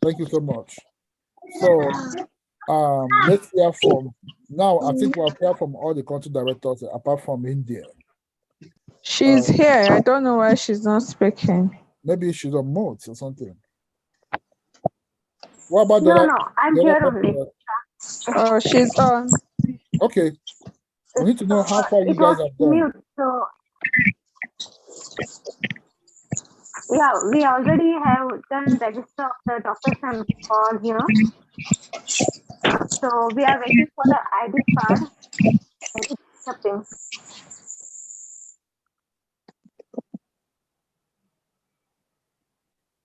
Thank you so much. So let's hear from now. I think we'll hear from all the country directors apart from India. She's here. I don't know why she's not speaking. Maybe she's on mute or something. What about the? No, I'm here only. Oh, she's on. Okay. We need to know how far you guys have done. Mute, so yeah, we already have done register of the doctors and call here. So we are waiting for the ID card. Accepting.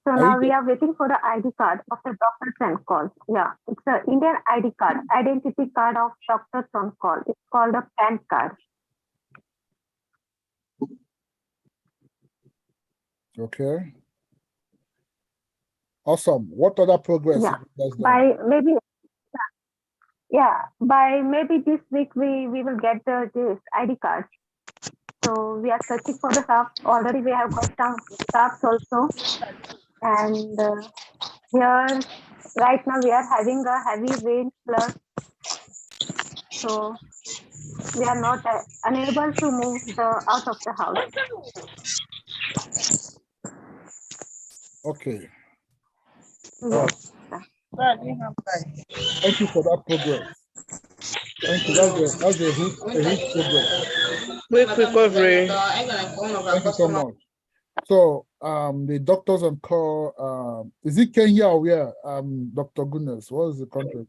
So now we are waiting for the ID card of the doctors on call. Yeah, it's an Indian ID card, identity card of doctors on call. It's called a PAN card. Okay. Awesome. What other progress? Yeah, by maybe this week we will get this ID card. So we are searching for the staff. Already we have got some staffs also. And here, right now we are having a heavy rain plus. So we are not unable to move out of the house. Okay. Yes. Thank you for that progress. Thank you. That's a huge progress. Quick recovery. Thank you so much. So the doctors on call, is it Kenya or where? Dr. Goodness, what is the country?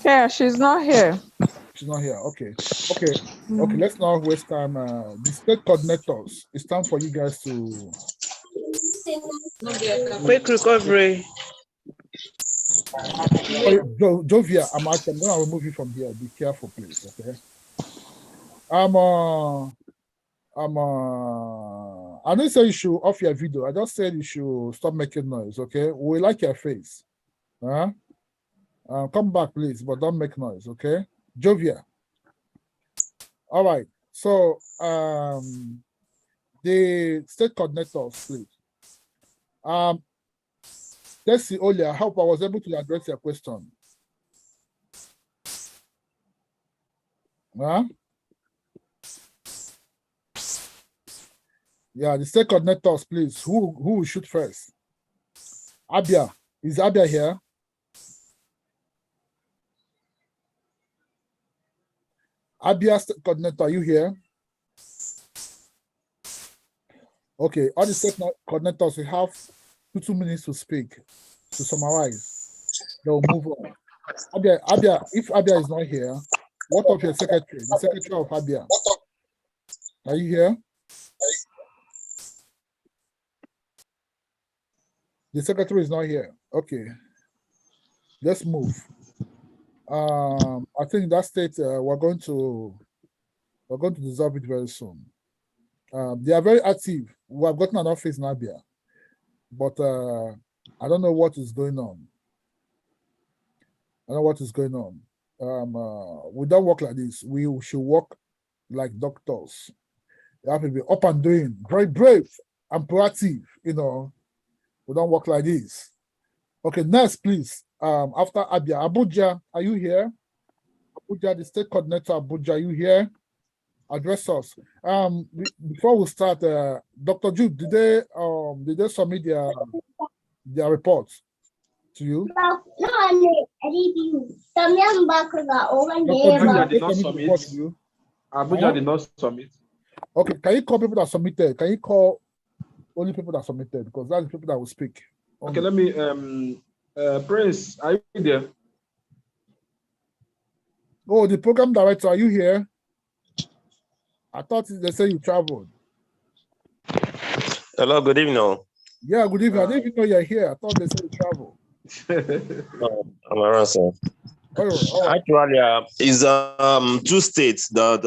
Yeah, she's not here. She's not here. Okay. Let's not waste time. The state coordinators, it's time for you guys to quick recovery. Jovia, I'm gonna remove you from here. Be careful, please. Okay. I didn't say you should off your video. I just said you should stop making noise. Okay. We like your face. Come back, please, but don't make noise. Okay. Jovia. All right. So the state coordinators, please. Let's see, Olia, I hope I was able to address your question. Yeah, the state coordinators, please. Who will shoot first? Abia. Is Abia here? Abia state coordinator, are you here? Okay, all the state coordinators, we have 2 minutes to speak, to summarize. They'll move on. Abia, if Abia is not here, what of your secretary? The secretary of Abia. Are you here? The secretary is not here. Okay. Let's move. I think that state we're going to dissolve it very soon. They are very active. We have gotten an office in Abia, but I don't know what is going on. I don't know what is going on. We don't work like this. We should work like doctors. You have to be up and doing, very brave and proactive, you know. We don't work like this. Okay, next, please. After Abia, Abuja, are you here? Abuja, the state coordinator, Abuja, are you here? Address us. Before we start, Dr. Jude, did they submit their report to you? Abuja did not submit. Abuja did not submit. Okay, can you call people that submitted? Can you call only people that submitted? Because that's the people that will speak. Okay, let me, Prince, are you there? Oh, the program director, are you here? I thought they said you traveled. Hello, good evening. Yeah, good evening. I didn't even know you're here. I thought they said you traveled. I'm around, sir. All right. Actually, it's 2 states that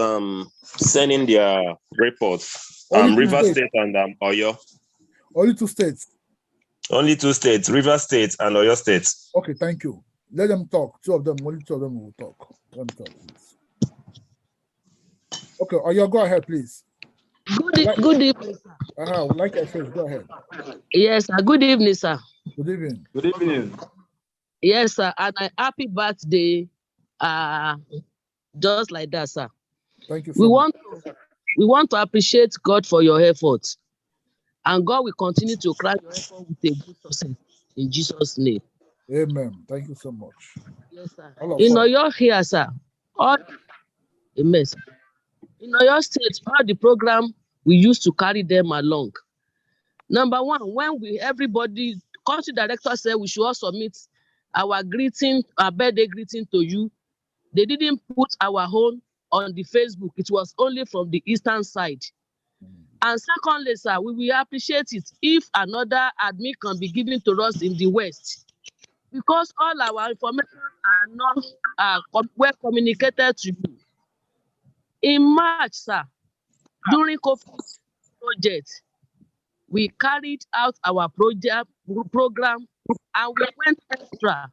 sending their reports. River State and Oyo. Only 2 states. Only 2 states, River State and Oyo State. Okay, thank you. Let them talk. 2 of them, only 2 of them will talk. Let them talk, please. Okay, Oyo, go ahead, please. Good evening, sir. Like your face, go ahead. Yes, sir. Good evening, sir. Good evening. Good evening. Yes, sir. And a happy birthday. Just like that, sir. Thank you so much. We want to appreciate God for your efforts. And God will continue to crown your effort with a good success in Jesus' name. Amen. Thank you so much. Yes, sir. In Oyo here, sir. Amen. Sir. In Oyo State, all the program we used to carry them along. Number one, when everybody, country director said we should all submit our greeting, our birthday greeting to you, they didn't put our own on the Facebook. It was only from the eastern side. And secondly, sir, we will appreciate it if another admin can be given to us in the West, because all our information are not well communicated to you. In March, sir, during COVID project, we carried out our program and we went extra.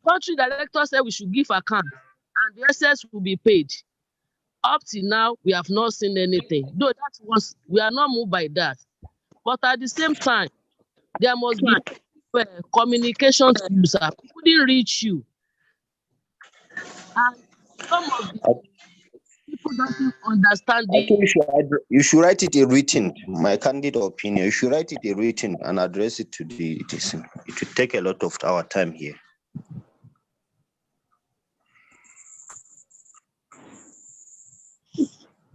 Country director said we should give account and the excess will be paid. Up till now, we have not seen anything. Though we are not moved by that. But at the same time, there must be communication to you, sir. We couldn't reach you. And some of the people don't understand You should write it in written. My candid opinion, you should write it in written and address it to the it will take a lot of our time here.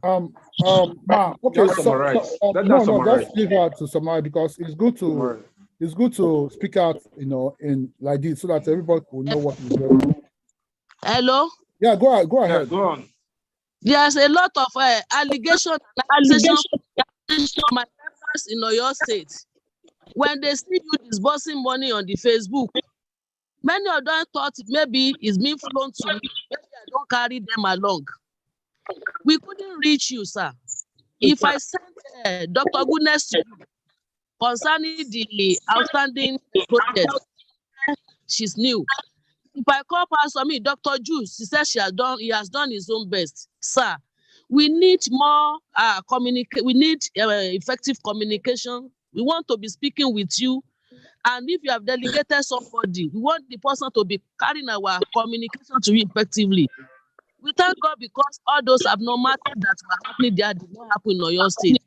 Okay, let's leave her to summarize, because it's good to speak out, you know, in like this, so that everybody will know what is going on. Hello? Yeah, go ahead. Yeah, go on. There's a lot of allegations from my members in Oyo State. When they see you disbursing money on the Facebook, Many of them thought maybe it's being flown to me. Maybe I don't carry them along. We couldn't reach you, sir. If I sent Dr. Goodness to you concerning the outstanding project, she's new. If I call Pastor Dr. Juice, he says he has done his own best. Sir, we need more we need effective communication. We want to be speaking with you. And if you have delegated somebody, we want the person to be carrying our communication to you effectively. We thank God because all those abnormalities that were happening there did not happen in Oyo State.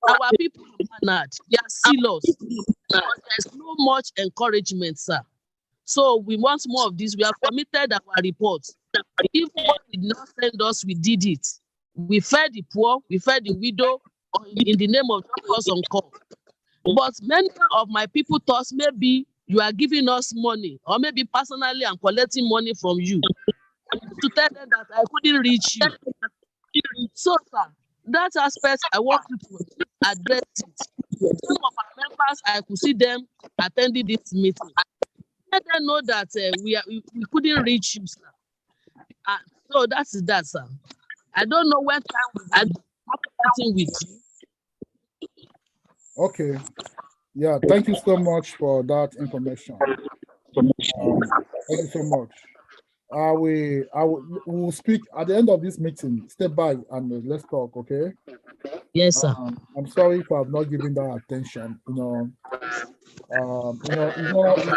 Our people are mad. They are serious. But there's no much encouragement, sir. So we want more of this. We have committed our report. If God did not send us, we did it. We fed the poor, we fed the widow in the name of Doctors on Call. But many of my people thought maybe you are giving us money, or maybe personally I'm collecting money from you. To tell them that I couldn't reach you. So, sir, that aspect I want you to address it. Some of our members, I could see them attending this meeting. Let them know that we couldn't reach you, sir. So that's that, sir. I don't know when time we are talking with you. Okay. Yeah, thank you so much for that information. Thank you so much. We will speak at the end of this meeting. Step by and let's talk, okay? Yes, sir. I'm sorry if I've not given that attention. It's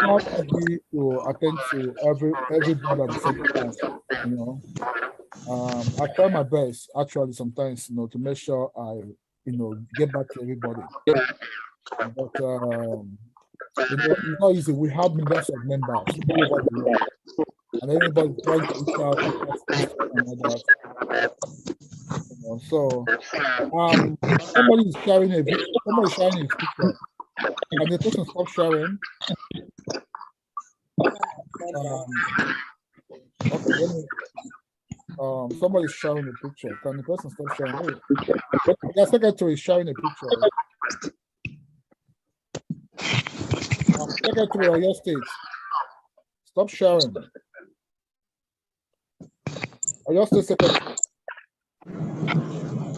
not easy to attend to everybody at the same time. I try my best actually sometimes, to make sure I, get back to everybody. But it's not easy. We have millions of members all over the world. And everybody trying to reach out and all that. So somebody is sharing a video, somebody is sharing a picture. And the person stop sharing. Somebody is sharing a picture. Can the person stop sharing? The secretary is sharing a picture. Secretary of your state, stop sharing. Your state secretary.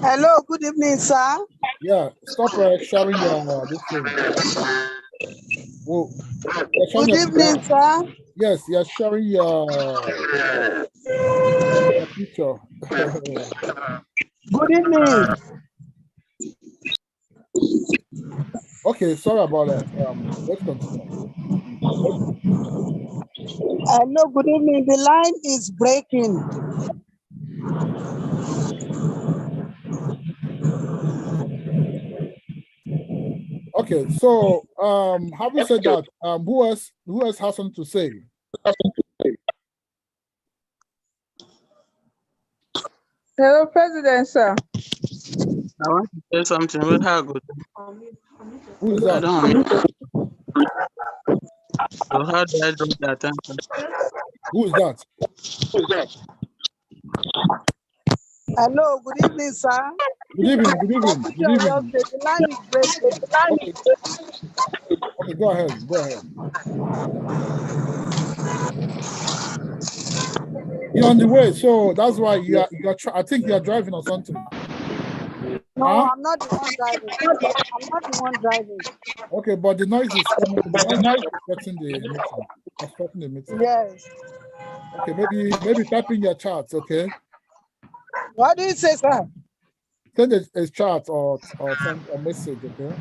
Hello, good evening, sir. Yeah, stop sharing your this thing. Whoa. Good evening, sir. Yes, you're sharing your picture. Good evening. Okay, sorry about that. Let's continue. Hello, good evening. The line is breaking. Okay, so having said that, who else has something to say? Hello, President, sir. I want to say something. We have good. Who is that? I don't know. So how do I draw the attention? Who is that? Hello, good evening, sir. Good evening, good evening, good evening. The line is breaking. Okay, go ahead, go ahead. You're on the way, so that's why I think you are driving or something. No, I'm not the one driving. I'm not the one driving. Okay, but the noise is coming. The noise is affecting the meeting. Yes. Okay, maybe type in your charts, okay? What do you say, sir? Send a chart or send a message, okay?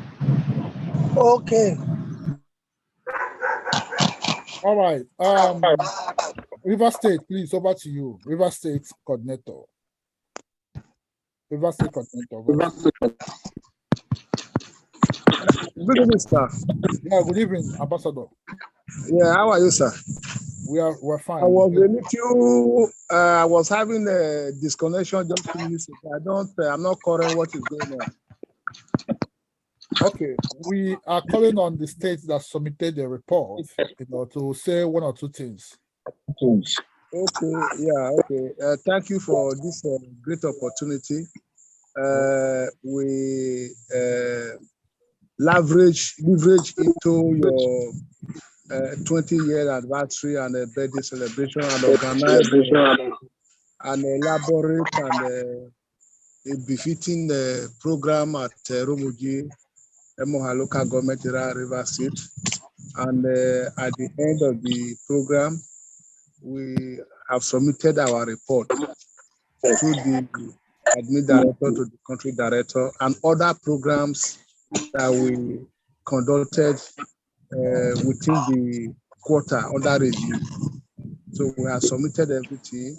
Okay. All right. River State, please, over to you. River State coordinator. River State coordinator. Good evening, sir. Yeah, good evening, Ambassador. Yeah, how are you, sir? We're fine. I was with you. I was having a disconnection just 2 minutes ago. I'm not calling what is going on. Okay, we are calling on the states that submitted the report, to say one or two things. Okay, yeah, okay. Thank you for this great opportunity. We leverage into 20-year anniversary and a birthday celebration and organize an elaborate and a befitting program at Rumuji, Emoha local government area, River State. And at the end of the program, we have submitted our report to the admin director, to the country director, and other programs that we conducted within the quarter under review. So we have submitted everything,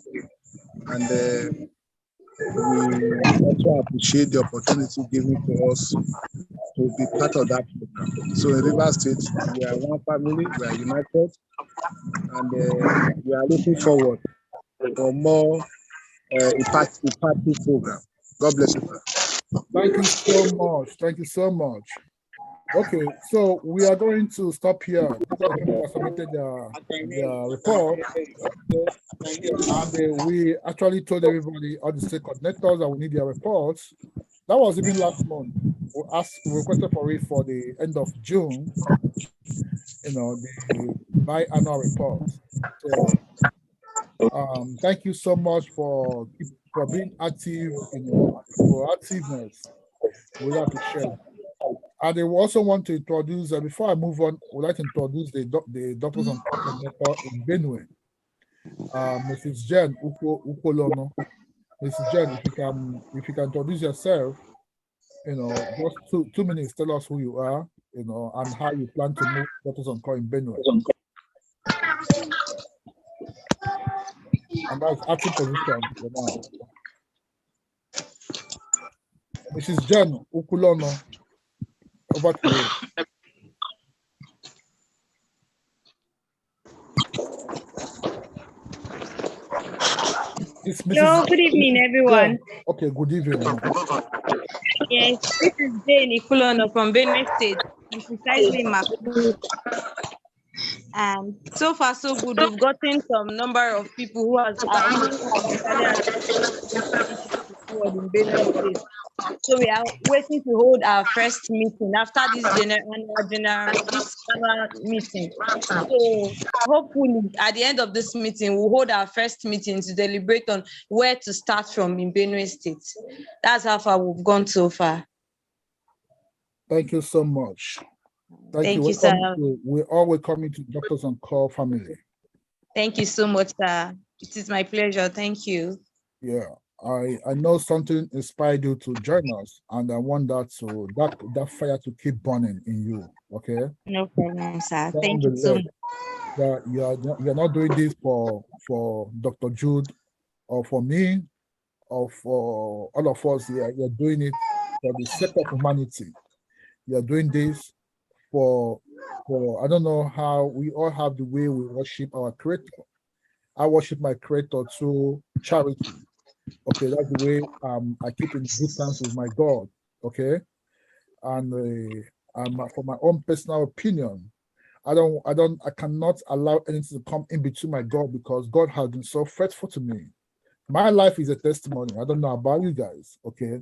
and we also appreciate the opportunity given to us to be part of that program. So in River State, we are one family, we are united, and we are looking forward for more impactful program. God bless you. Thank you so much. Thank you so much. Okay, so we are going to stop here. People have submitted their report, and we actually told everybody, all the state coordinators, that we need their reports. That was even last month. We requested for it for the end of June. You know, the biannual report. So, thank you so much for being active, for activeness. We appreciate it. And I also want to introduce, before I move on, I would like to introduce the doctors on coordinator in Benue, Mrs. Jen Ukolono. Mrs. Jen, if you can introduce yourself, just 2 minutes, tell us who you are, and how you plan to move doctors on call in Benue. And that's active position for now. Mrs. Jen Ukulono, over to you. Hello, good evening, everyone. Jen. Okay, good evening. Yes, this is Jane Ikulono from Benue State, and precisely Makubu. And so far, so good. We've gotten some number of people who have in Benue State. So we are waiting to hold our first meeting after this annual meeting. So hopefully at the end of this meeting, we'll hold our first meeting to deliberate on where to start from in Benue State. That's how far we've gone so far. Thank you so much. Thank you, sir. We're all welcoming to Doctors on Call family. Thank you so much, sir. It is my pleasure. Thank you. Yeah. I know something inspired you to join us, and I want that fire to keep burning in you. Okay. No problem, sir. Thank you so much. You're not doing this for Dr. Jude or for me or for all of us here. You're doing it for the sake of humanity. You're doing this for I don't know how we all have the way we worship our Creator. I worship my Creator through charity. Okay, that's the way I keep in good terms with my God. Okay, and for my own personal opinion, I cannot allow anything to come in between my God, because God has been so faithful to me. My life is a testimony. I don't know about you guys. Okay,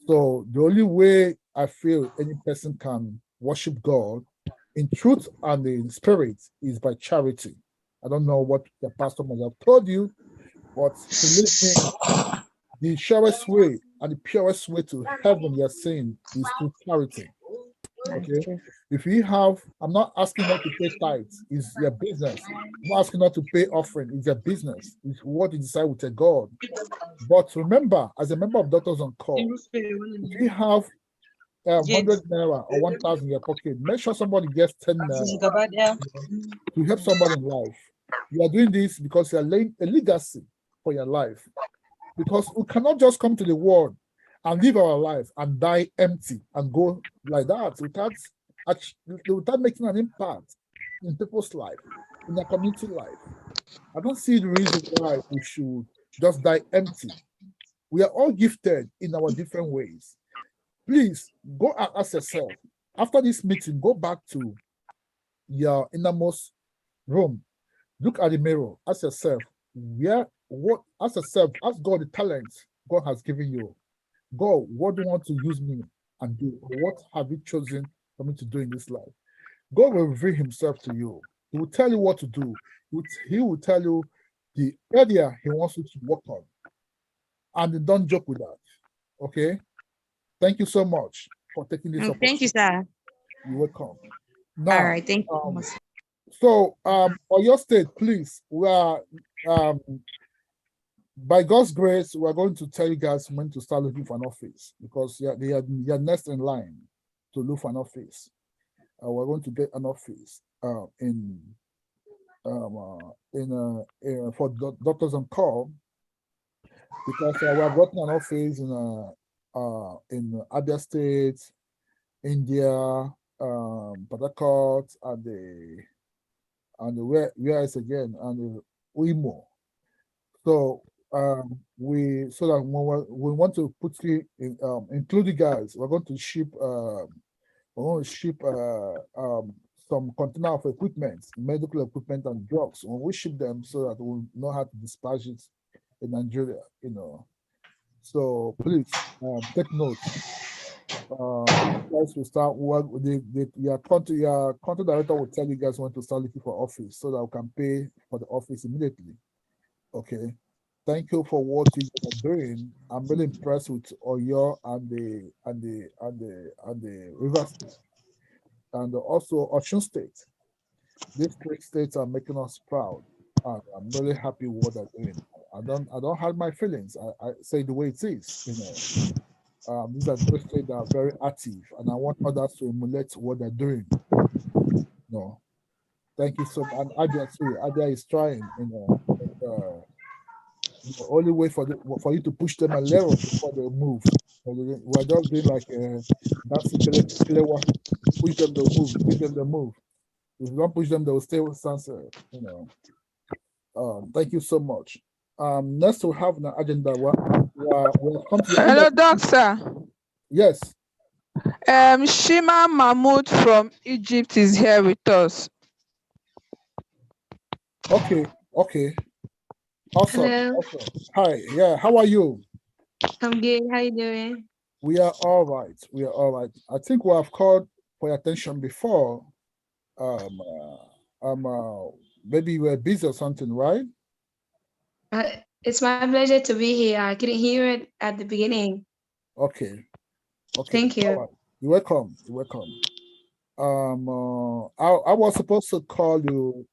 so the only way I feel any person can worship God in truth and in spirit is by charity. I don't know what the pastor must have told you, but the surest way and the purest way to heaven, you're saying, is through charity. Okay. If you have, I'm not asking not to pay tithes, it's your business. I'm not asking not to pay offering, it's your business. It's what you decide with your God. But remember, as a member of Doctors on Call, if you have 100 naira or 1,000 in your pocket, make sure somebody gets 10 naira to help somebody in life. You are doing this because you are laying a legacy for your life. Because we cannot just come to the world and live our life and die empty and go like that without making an impact in people's life, in their community life. I don't see the reason why we should just die empty. We are all gifted in our different ways. Please go and ask yourself, after this meeting, go back to your innermost room. Look at the mirror, ask yourself, ask God the talents God has given you. God, what do you want to use me and do? What have you chosen for me to do in this life? God will reveal himself to you. He will tell you what to do. He will tell you the area he wants you to work on. And don't joke with that. Okay? Thank you so much for taking this opportunity. Thank you, sir. You're welcome. Now, All right, thank you so much. So, on your state, please, we are, by God's grace, we're going to tell you guys when to start looking for an office because you're next in line to look for an office. We're going to get an office for doctors on call because we have gotten an office in Abia State, India, Port Harcourt, and where else again, and Uimo. So we want to put you in, include you guys. We're going to ship some container of equipment, medical equipment and drugs. When we ship them, so that we'll know how to dispatch it in Nigeria, you know. So please take note. Guys will start work. Your content director will tell you guys when to start looking for office, so that we can pay for the office immediately. Okay. Thank you for what you are doing. I'm really impressed with Oyo and the Rivers State, and also Osun State. These three states are making us proud, and I'm really happy with what they're doing. I don't hide my feelings. I say the way it is. You know, these are three states that are very active, and I want others to emulate what they're doing. No, thank you so much. And Abia too. Abia is trying. You know. The only way for you to push them a level before they move. We're just doing like that's push them to move, push them to move. If you don't push them, they will stay with sunset. You know. Thank you so much. Next we have an agenda. We'll come to hello, doctor. Yes. Shima Mahmood from Egypt is here with us. Okay. Awesome. Hello. Awesome. Hi. Yeah. How are you? I'm good. How you doing? We are all right. We are all right. I think we have called for your attention before. Maybe you were busy or something, right? It's my pleasure to be here. I couldn't hear it at the beginning. Okay. Thank you. Right. You're welcome. You're welcome. I was supposed to call you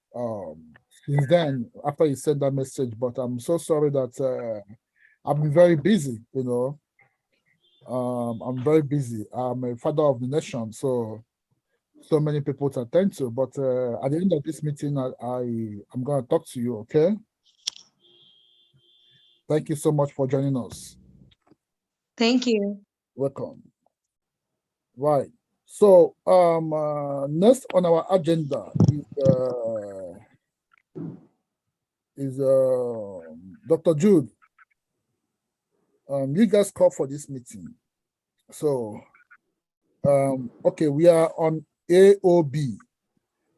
since then after you sent that message, but I'm so sorry that I've been very busy, you know. I'm very busy. I'm a father of the nation, so many people to attend to. But at the end of this meeting, I'm gonna talk to you, okay? Thank you so much for joining us. Thank you. Welcome. Right. So next on our agenda is Dr. Jude. You guys called for this meeting. So okay, we are on AOB.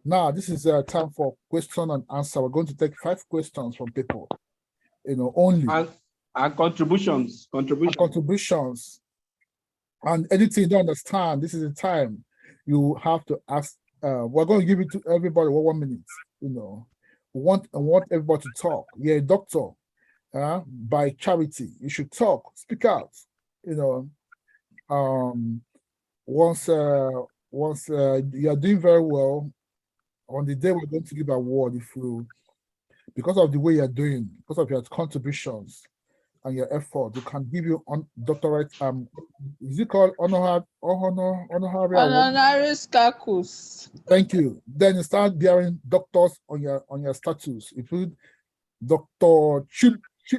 Now this is a time for question and answer. We're going to take 5 questions from people, you know, only. And contributions. And anything you don't understand, this is the time you have to ask. We're going to give it to everybody 1 minute. You know, we want everybody to talk. You're a doctor, by charity. You should talk, speak out. You know, once you are doing very well, on the day we're going to give an award, because of the way you're doing, because of your contributions and your effort, we can give you doctorate. Is it called honorary? Honoris caucus. Thank you. Then you start bearing doctors on your status. If you Dr. Chip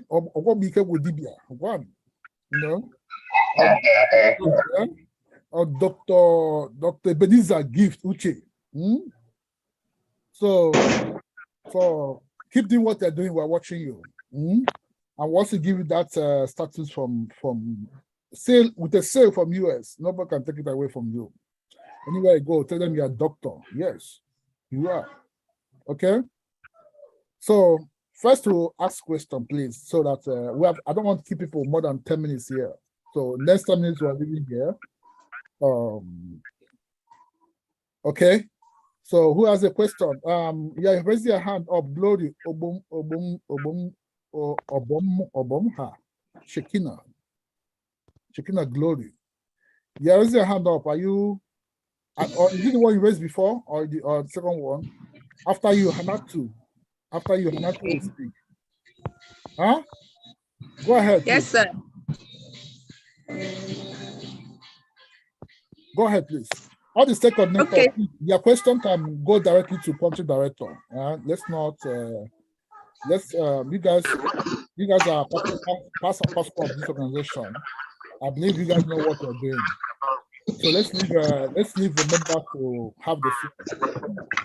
or what became with Dibia, one, you know, or Dr. Beniza Gift Uche. So keep doing what they're doing. We're watching you. And once you give you that status from sale with a sale from US, nobody can take it away from you. Anywhere you go, tell them you're a doctor. Yes, you are. Okay. So first we'll ask question, please, so that I don't want to keep people more than 10 minutes here. So next 10 minutes we're leaving here. Okay. So who has a question? Yeah, raise your hand up. Glory, Obomha, Shekina Glory. Yeah, raise your hand up. Are you? Or is it the one you raised before, or the second one? After you, Hanatu. After you, Hanatu will speak. Huh? Go ahead. Yes, please. sir. Go ahead, please. All the state coordinator, Okay. your question can go directly to country director. Let's not. You guys are part and parcel of this organization. I believe you guys know what you're doing. So let's leave the member to have the floor.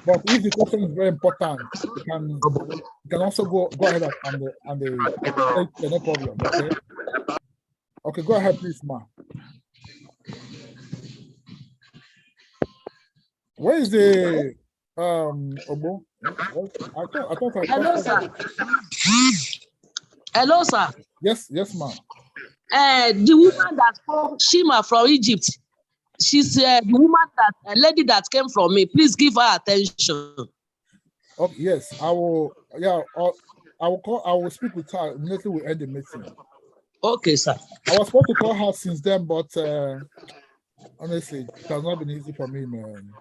But if the question is very important, you can also go ahead and no problem. Okay. Okay, go ahead, please, ma. Where is the Obo? I thought Hello, sir. Hello, sir. Yes, ma'am. The woman that spoke, Shima from Egypt, she's the woman that a lady that came from me. Please give her attention. Okay, yes, I will. Yeah, I will call. I will speak with her immediately we end the meeting. Okay, sir. I was supposed to call her since then, but honestly, it has not been easy for me, man.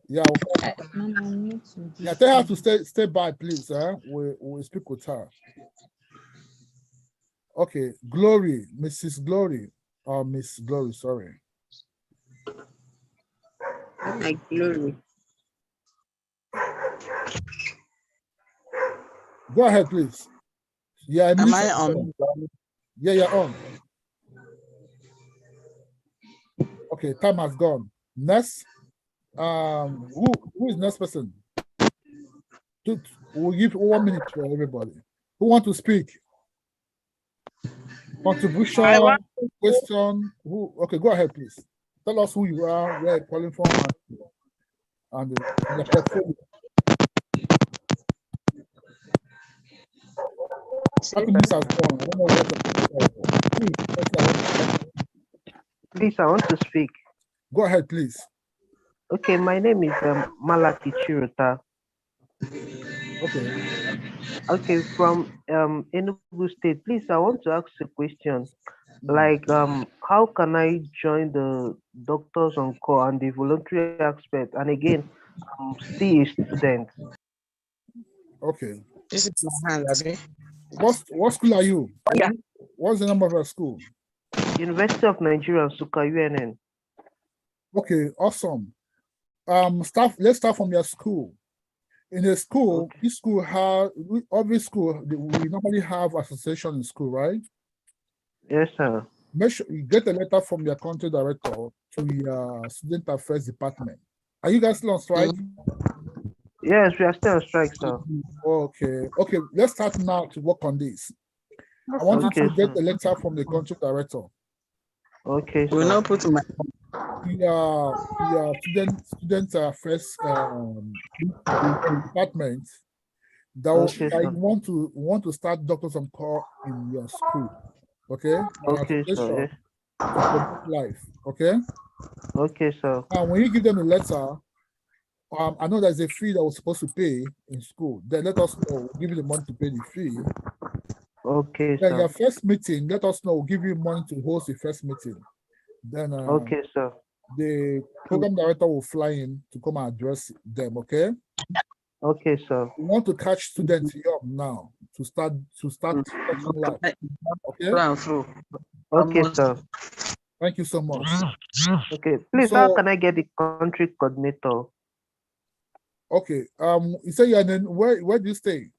Yeah, yeah. Tell her to stay by, please. We'll speak with her. Okay, Glory, Mrs. Glory, or Miss Glory, sorry. Hi, Glory. Go ahead, please. Yeah, Am I on? Yeah, you're on. Okay, time has gone. Next, who is next person? We'll give 1 minute for everybody. Who want to speak? Contribution, question. Who? Okay, go ahead, please. Tell us who you are, where you're calling from, and the portfolio. Please, I want to speak. Go ahead, please. Okay, my name is Malaki Chirota. Okay. Okay, from Enugu State. Please, I want to ask a question. Like, how can I join the Doctors on Call and the voluntary aspect? And again, I'm still a student. Okay. This is my hand, okay? What school are you? Yeah. What's the number of your school? University of Nigeria, Nsukka, UNN. Okay, awesome. Let's start from your school. In a school, this school every school we normally have association in school, right? Yes, sir. Make sure you get a letter from your country director to your student affairs department. Are you guys still on strike? Yes, we are still on strike, sir. Okay. Let's start now to work on this. I want you to get the letter from the country director. Okay. We'll not put my your student affairs department that you want to start Doctors on Call in your school. Okay. Okay, sir. Life. Okay. Okay, sir. And when you give them a letter, I know there's a fee that was supposed to pay in school. Then let us know. We'll give you the money to pay the fee. Okay, then sir. your first meeting, let us know. We'll give you money to host the first meeting. Then okay, sir. The program director will fly in to come and address them. Okay. Okay, sir. We want to catch students here now to start life. Okay. Okay, sir. Thank you so much. Okay, please. So, how can I get the country coordinator? Okay. You say you're in where do you stay?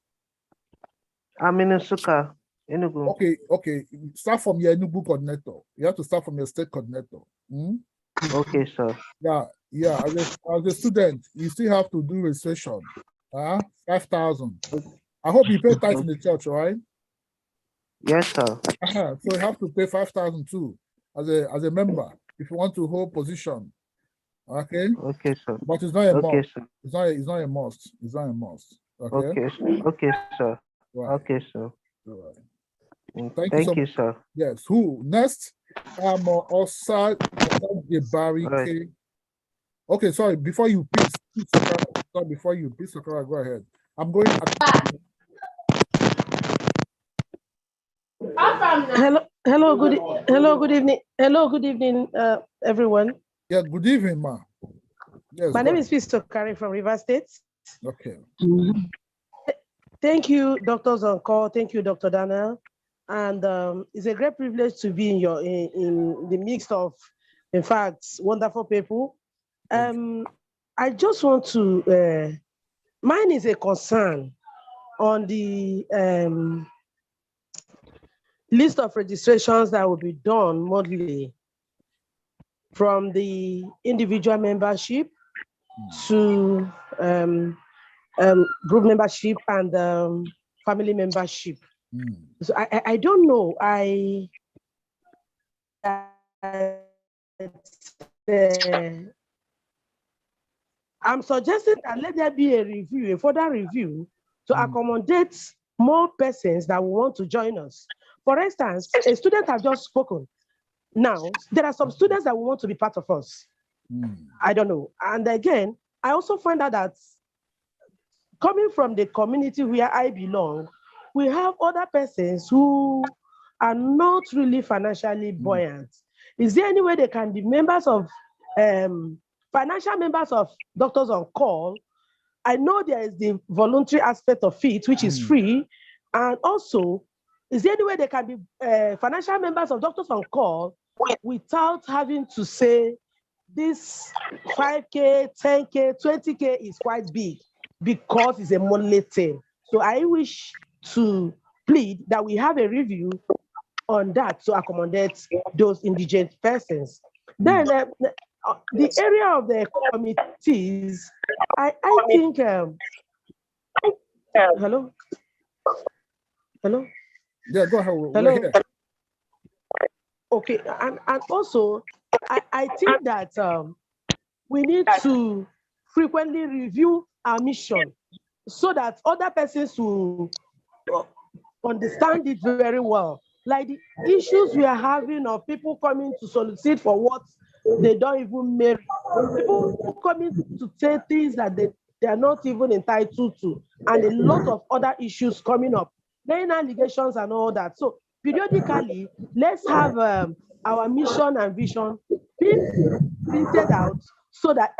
I'm in Nsukka, Enugu. Okay. Start from your Enugu coordinator. You have to start from your state coordinator. Okay, sir. Yeah. As a student, you still have to do registration. 5,000. I hope you pay tithe in the church, right? Yes, sir. So you have to pay 5,000 too as a member if you want to hold position. Okay. Okay, sir. But it's not a must. Okay, sir. It's not a must. It's not a must. Okay. Okay, sir. Right. Okay, sir. Right. Thank you, sir. Yes. Who next? Osad Gebari. Okay, sorry, before you please, Sakara, go ahead. I'm going. Good evening, everyone. Yeah, good evening, ma. Yes, My name is Fisto Kari from River State. Okay. Thank you, doctors on call. Thank you, Dr. Daniel. And it's a great privilege to be in the midst of, in fact, wonderful people. I just want to, mine is a concern on the list of registrations that will be done monthly from the individual membership to group membership and family membership. So I don't know. I'm suggesting that let there be a review, a further review, to accommodate more persons that will want to join us. For instance, a student has just spoken. Now, there are some students that will want to be part of us. I don't know. And again, I also find out that coming from the community where I belong, we have other persons who are not really financially buoyant. Is there any way they can be members of, financial members of Doctors on Call? I know there is the voluntary aspect of it, which is free. And also, is there any way they can be financial members of Doctors on Call without having to say this 5K, 10K, 20K is quite big because it's a monthly thing? So I wish to plead that we have a review on that to accommodate those indigent persons. Then the area of the committees, I think, hello? Hello? Yeah, go ahead. Hello? Okay, and also, I think that we need to frequently review our mission so that other persons will understand it very well. Like the issues we are having of people coming to solicit for what they don't even merit, people coming to say things that they are not even entitled to, and a lot of other issues coming up, laying allegations and all that. So periodically, let's have our mission and vision being printed out so that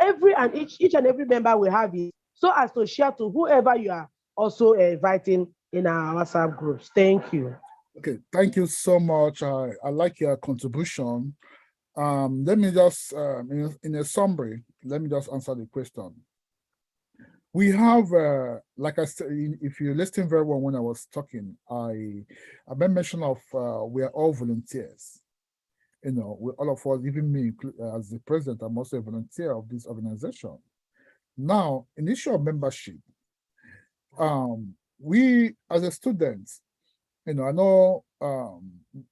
each and every member will have it, so as to share to whoever you are also inviting in our WhatsApp groups. Thank you. Okay, thank you so much. I like your contribution. Let me just, in a summary, let me just answer the question. We have, like I said, if you listen very well when I was talking, I made mention of we are all volunteers. You know, all of us, even me as the president, I'm also a volunteer of this organization. Now, in the issue of membership, we as a student, you know,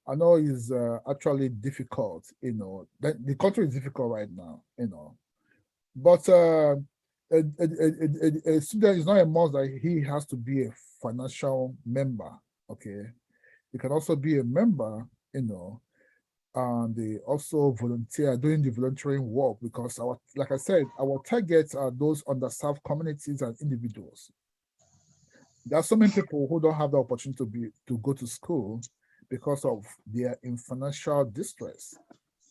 I know it's actually difficult, you know, the country is difficult right now, you know, but a student is not a must that he has to be a financial member, okay? You can also be a member, you know, and they also volunteer doing the volunteering work, because like I said, our targets are those underserved communities and individuals. There are so many people who don't have the opportunity to go to school because of their in financial distress.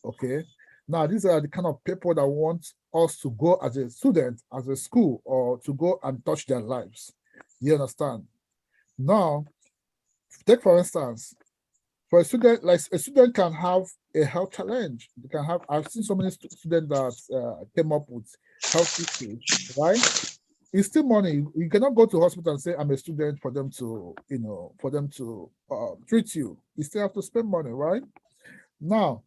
Okay. Now, these are the kind of people that want us to go as a student, as a school, or to go and touch their lives. You understand? Now, take for instance, for a student, like a student can have a health challenge. They can have, I've seen so many students that came up with health issues, right? It's still money. You cannot go to hospital and say, I'm a student, for them to, you know, for them to treat you. You still have to spend money, right? Now,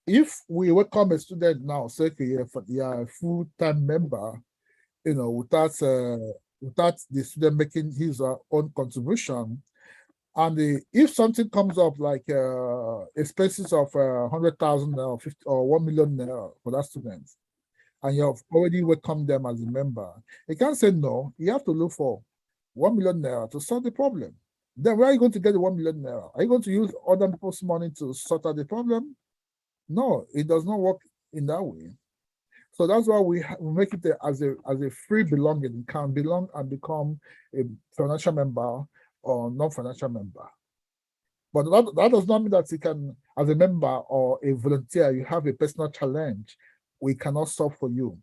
if we welcome a student now, say you're a full-time member, you know, without the student making his own contribution, and if something comes up like expenses of 100,000 or 50 or 1 million for that student, and you have already welcomed them as a member, you can't say no. You have to look for 1 million naira to solve the problem. Then where are you going to get the 1 million naira? Are you going to use other people's money to sort out the problem? No, it does not work in that way. So that's why we make it as a free belonging. You can belong and become a financial member or non-financial member. But that does not mean that you can, as a member or a volunteer, you have a personal challenge we cannot solve for you.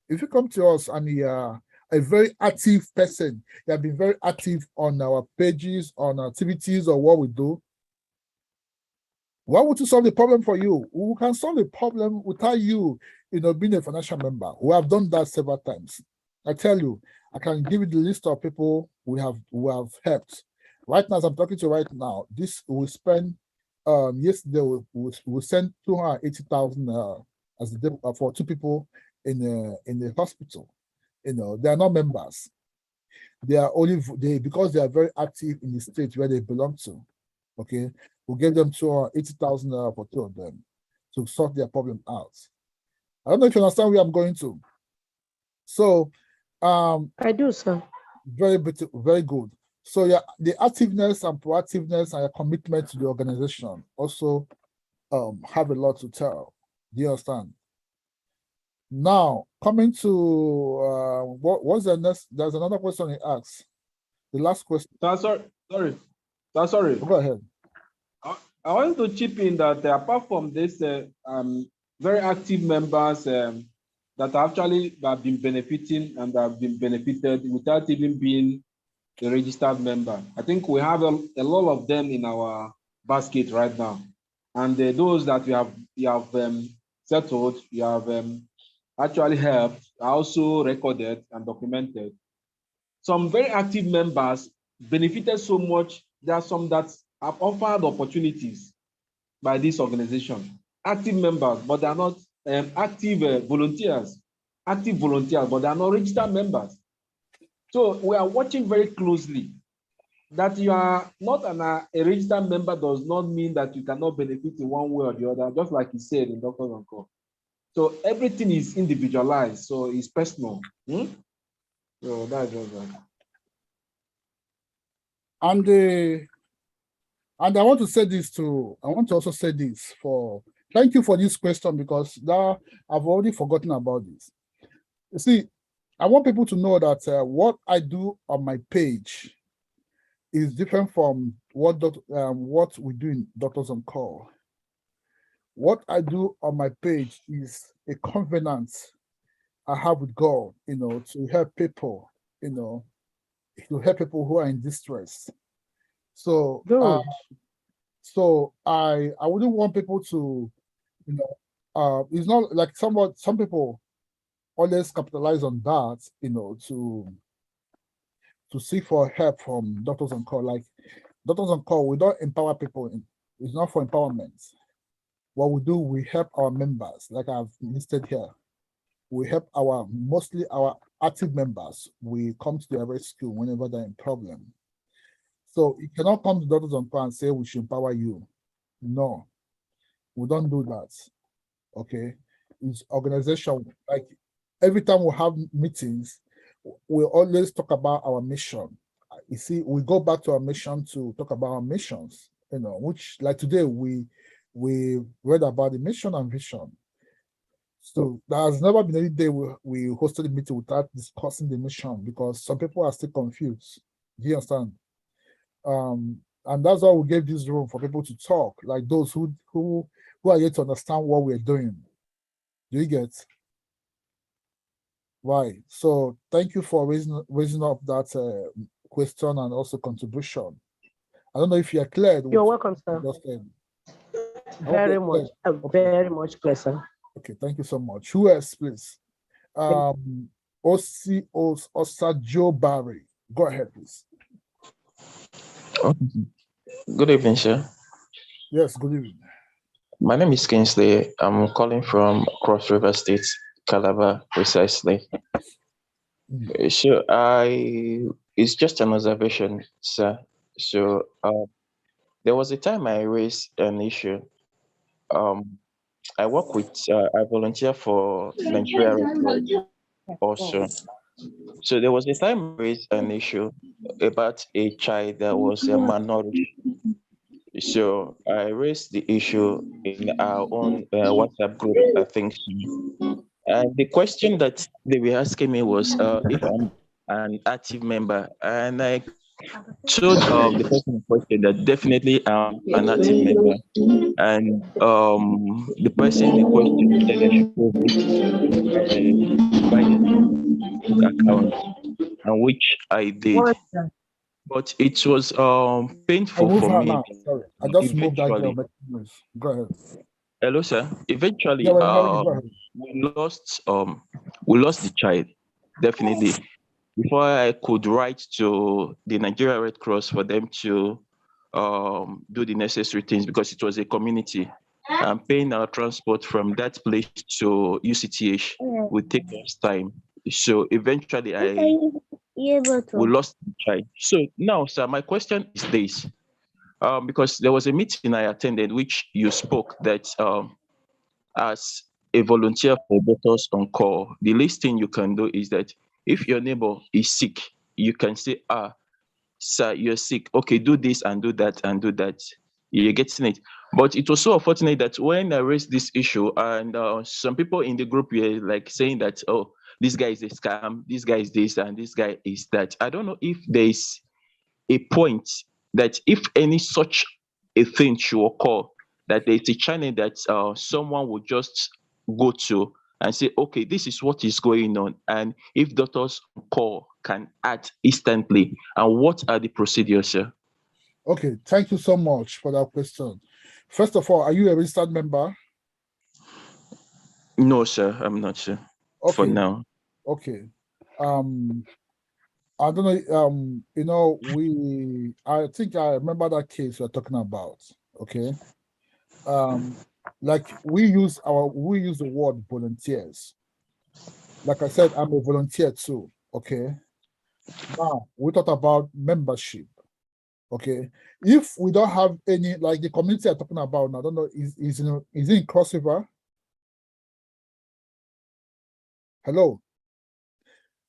If you come to us and you are a very active person, you have been very active on our pages, on activities or what we do, why would you solve the problem for you? We can solve the problem without you, being a financial member. We have done that several times. I tell you, I can give you the list of people we have helped. Right now, as I'm talking to you right now, this we spend yesterday we sent 280,000 as a for 2 people in the hospital. They are not members. They are only because they are very active in the state where they belong to. Okay, we gave them 280,000 for 2 of them to sort their problem out. I don't know if you understand where I'm going to. So, I do, sir. Very good. So yeah, the activeness and proactiveness and your commitment to the organization also have a lot to tell. Do you understand? Now, coming to what's the next? There's another question he asks. The last question. Sorry. Go ahead. I want to chip in that apart from this, very active members that actually have been benefiting and have been benefited without even being a registered member. I think we have a lot of them in our basket right now. And those that you have settled, you have actually helped, are also recorded and documented. Some very active members benefited so much. There are some that have offered opportunities by this organization. Active members, but they are not active volunteers, but they are not registered members. So we are watching very closely. That you are not a registered member does not mean that you cannot benefit in one way or the other, just like he said in Doctors on Call. So everything is individualized, so it's personal. So that's just that. And I want to say this too. I want to also say this thank you for this question, because now I've already forgotten about this. You see, I want people to know that what I do on my page is different from what we do in Doctors on Call. What I do on my page is a covenant I have with God, to help people, to help people who are in distress. So, I wouldn't want people to, it's not like some people always capitalize on that, to seek for help from Doctors on Call. Like Doctors on Call, we don't empower people. It's not for empowerment. What we do, we help our members, like I've listed here. We help mostly our active members. We come to their rescue whenever they're in problem. So you cannot come to Doctors on Call and say we should empower you. No, we don't do that. Okay, it's organization. Like every time we have meetings, we always talk about our mission. You see, we go back to our mission to talk about our missions. Which like today we read about the mission and vision. So there has never been any day we hosted a meeting without discussing the mission, because some people are still confused. Do you understand? And that's why we gave this room for people to talk, like those who are yet to understand what we're doing. Do you get? Right. So thank you for raising up that question and also contribution. I don't know if you're clear. You're welcome, sir. Very much clear, sir. Okay, thank you so much. Who else, please? Osajo Barry. Go ahead, please. Okay. Good evening, sir. Yes, good evening. My name is Kingsley. I'm calling from Cross River State, Calabar, precisely. So it's just an observation, sir. So there was a time I raised an issue. I volunteer for Nigeria Red Cross also. So there was a time I raised an issue about a child that was a minority. So I raised the issue in our own WhatsApp group, I think. And the question that they were asking me was if I'm an active member, and I told the person in question that definitely I'm an active member, and the person in question said I should provide my account, and which I did. But it was painful move for her me. now. Sorry, I just moved that girl. Eventually, making noise. Go ahead. hello, sir. Eventually, Yeah, we're hearing you. Go ahead. we lost the child, definitely. Before I could write to the Nigeria Red Cross for them to do the necessary things, because it was a community, and paying our transport from that place to UCTH would take us time. So eventually, we lost the child. So now, sir, my question is this. Because there was a meeting I attended which you spoke that as a volunteer for Doctors on Call, the least thing you can do is that if your neighbor is sick, you can say, sir, you're sick. Okay, do this and do that and do that. You're getting it. But it was so unfortunate that when I raised this issue, and some people in the group were like saying that, oh, this guy is a scam, this guy is this, and this guy is that. I don't know if there is a point that if any such a thing should occur, that there's a channel that someone would just go to and say, okay, this is what is going on. And if Doctors on Call can act instantly, and what are the procedures, sir? Okay, thank you so much for that question. First of all, are you a registered member? No, sir, I'm not, sir. Okay. For now. Okay. I don't know, I think I remember that case you're talking about. Okay. Like we use the word volunteers. Like I said, I'm a volunteer too. Okay. Now we talked about membership. Okay. If we don't have any, like the community I'm talking about, I don't know, is it in Cross River? Hello.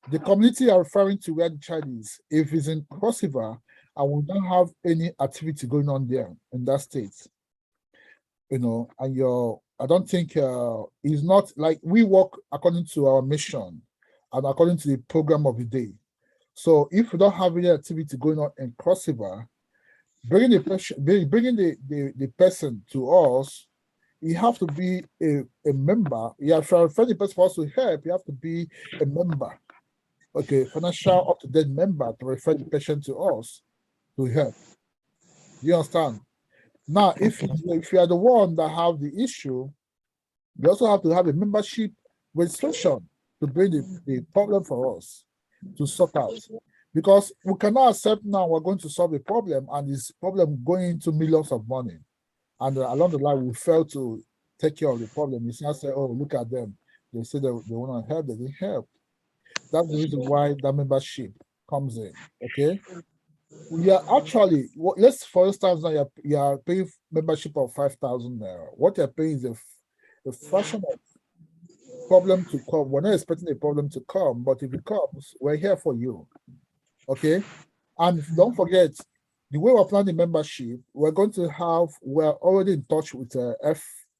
The community are referring to where the child is. If it's in Cross River, and we don't have any activity going on there in that state, and I don't think it's not like we work according to our mission and according to the program of the day. So if we don't have any activity going on in Cross River, bringing the person to us, you have to be a member. You have to refer the person for us to help. You have to be a member. Okay, financial up-to-date member to refer the patient to us to help. You understand? Now, if you are the one that have the issue, you also have to have a membership registration to bring the problem for us to sort out. Because we cannot accept now we're going to solve a problem and this problem going into millions of money. And along the line, we fail to take care of the problem. It's not say, oh, look at them. They say they want to help, they didn't help. That's the reason why that membership comes in, okay? We are actually, let's for instance, now you are paying membership of 5,000 naira. What you're paying is a fraction of problem to come. We're not expecting a problem to come, but if it comes, we're here for you, okay? And don't forget, the way we're planning membership, we're already in touch with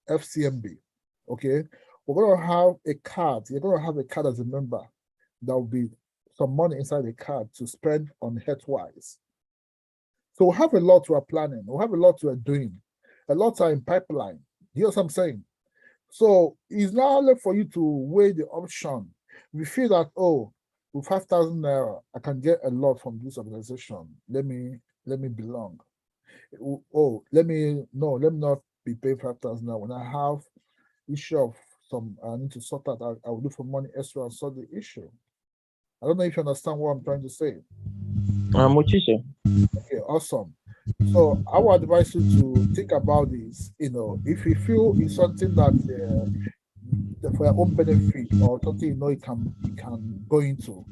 FCMB, okay? We're going to have a card. You're going to have a card as a member. There will be some money inside the card to spend on health-wise. So we have a lot we are planning. We have a lot we are doing. A lot are in pipeline. You know what I'm saying? So it's not only for you to weigh the option. We feel that, oh, with 5,000 naira, I can get a lot from this organization. Let me belong. Oh, let me not be paid 5,000 naira. When I have issue of some I need to sort out, I will look for money extra and sort the issue. I don't know if you understand what I'm trying to say. Okay, awesome. So I would advise you to think about this. If you feel it's something that for your own benefit or something you can go into,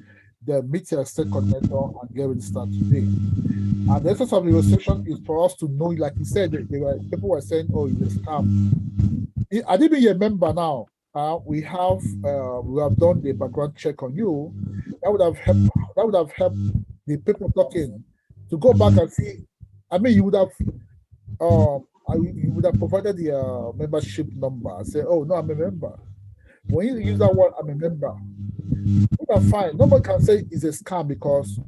then meet your state coordinator and get registered today. And the essence of the registration is for us to know, like you said, people were saying, oh, it's a scam. I didn't be a member now. We have done the background check on you. That would have helped the people talking to go back and see. I mean, you would have provided the membership number and say, oh no, I'm a member. When you use that word, I'm a member, that's fine. Nobody can say it's a scam because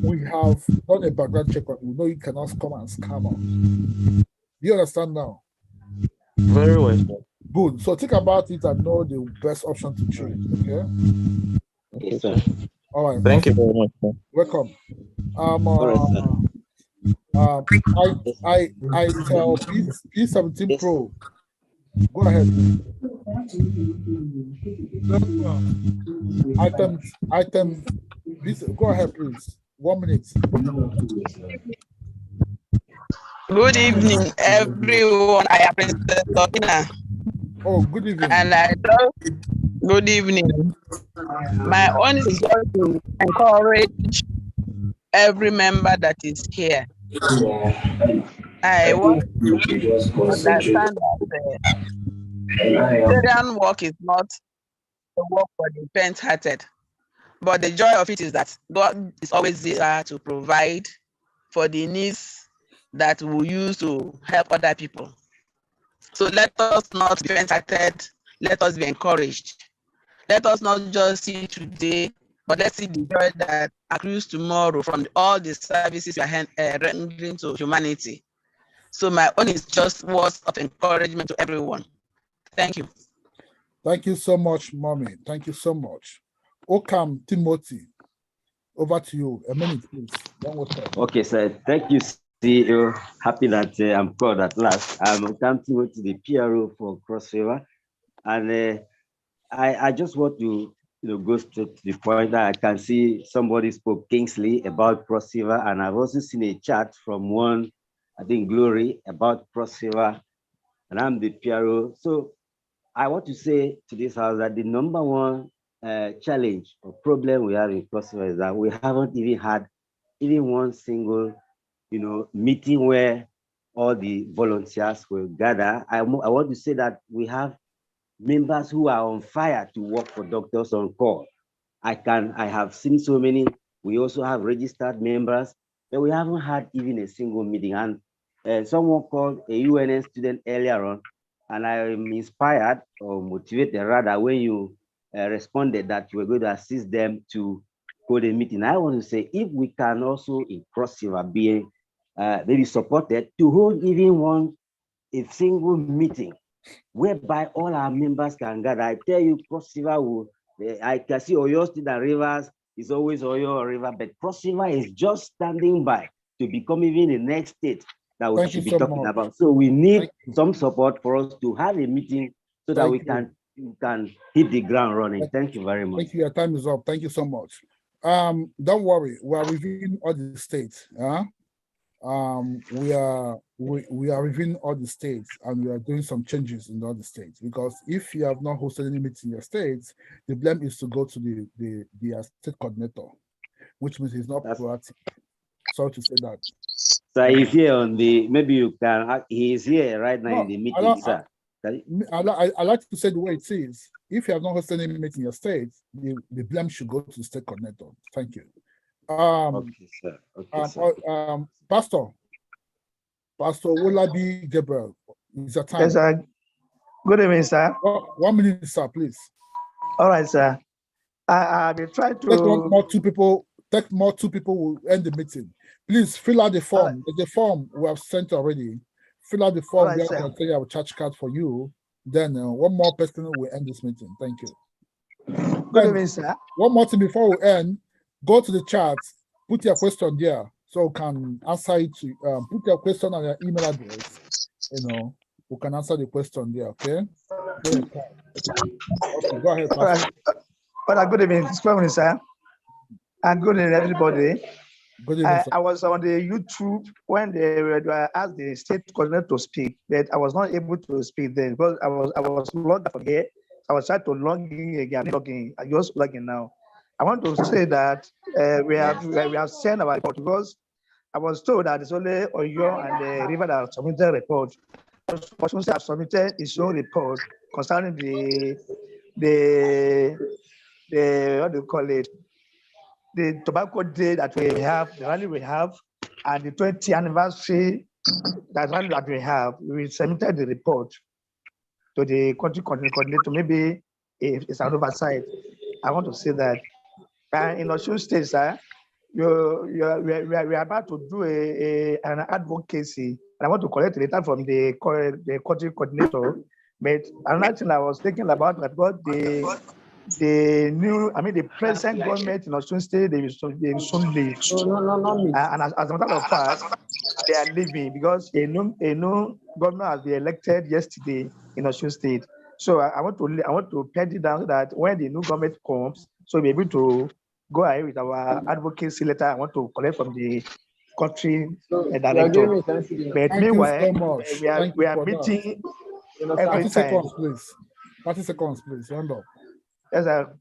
we have done a background check on you. We know you cannot come and scam us. Do you understand now? Very well. Good. So think about it and know the best option to choose. Okay. Okay, sir. All right. Thank you very much, sir. Welcome. I tell P17 Pro. Go ahead. Item. Go ahead, please. 1 minute. Good evening, everyone. I am President Tobina. Oh, good evening. And good evening. My own is just to encourage every member that is here. I want to understand that Syrian work is not a work for the faint-hearted, but the joy of it is that God is always there to provide for the needs that we use to help other people. So let us not be faint-hearted, let us be encouraged. Let us not just see today, but let's see the joy that accrues tomorrow from all the services we are rendering to humanity. So my own is just words of encouragement to everyone. Thank you. Thank you so much, Mommy. Thank you so much. Okam Timothy, over to you. A minute, please. One more time. Okay, sir. Thank you, CEO. Happy that I'm called at last. I'm Okam Timothy, the PRO for Cross River. And I just want to go straight to the point. That I can see somebody spoke Kingsley about Cross River, and I've also seen a chat from one, I think, Glory about Cross River, and I'm the PRO. So I want to say to this house that the number one challenge or problem we have in Cross River is that we haven't even had even one single, meeting where all the volunteers will gather. I want to say that we have members who are on fire to work for Doctors on Call. I have seen so many. We also have registered members, but we haven't had even a single meeting. And someone called a UNN student earlier on, and I am inspired or motivated rather when you responded that you were going to assist them to hold a meeting. I want to say if we can also in Cross River be maybe supported to hold even a single meeting whereby all our members can gather. I tell you, Cross River will, I can see Oyo State and Rivers is always Oyo River, but Cross River is just standing by to become even the next state that we should be talking about. So we need some support for us to have a meeting so that we can hit the ground running. Thank you very much. Thank you. Your time is up. Thank you so much. Don't worry, we are reviewing all the states. We are reviewing all the states, and we are doing some changes in all the states, because if you have not hosted any meetings in your states, the blame is to go to the state coordinator, which means he's not proactive. Sorry to say that. So he's here on the, maybe you can, he is here right now in the meeting, sir. I like to say the way it is. If you have not hosted any meeting in your state, the blame should go to the state coordinator. Thank you. Okay, sir. Okay, sir. Pastor Wolabi Gabriel, is your time. Yes, sir. Good evening, sir. 1 minute, sir, please. All right, sir. I will try to take more two people will end the meeting. Please fill out the form. There's a form we have sent already. Fill out the form. Right, then I'll tell you our charge card for you. Then one more person will end this meeting. Thank you. Good evening, sir. One more thing before we end. Go to the chat. Put your question there so we can answer it. Put your question on your email address. We can answer the question there. Okay. Go ahead. All right. Good evening, sir. And good evening, everybody. Good evening, I was on the YouTube when they asked the state coordinator to speak, but I was not able to speak then because I was logged out here. I was trying to log in again. I just logging now. I want to say that we have sent our report because I was told that it's only Oyo and the River that have submitted a report. Because have submitted its own report concerning the what do you call it? The tobacco day that we have, the rally we have, and the 20th anniversary that we have. We submitted the report to the country coordinator maybe it's an oversight. I want to say that in Osun State, sir, we are about to do an advocacy, and I want to collect data from the country coordinator. But another thing I was thinking about the present government in Osun State, they will soon leave. And as a matter of fact, they are leaving because a new governor has been elected yesterday in Osun State. So I want to pen it down that when the new government comes, so we'll be able to go ahead with our advocacy letter. I want to collect from the country director. But meanwhile, we are meeting every 30 time. seconds, please. 30 seconds, please. Round up. Yes, sir.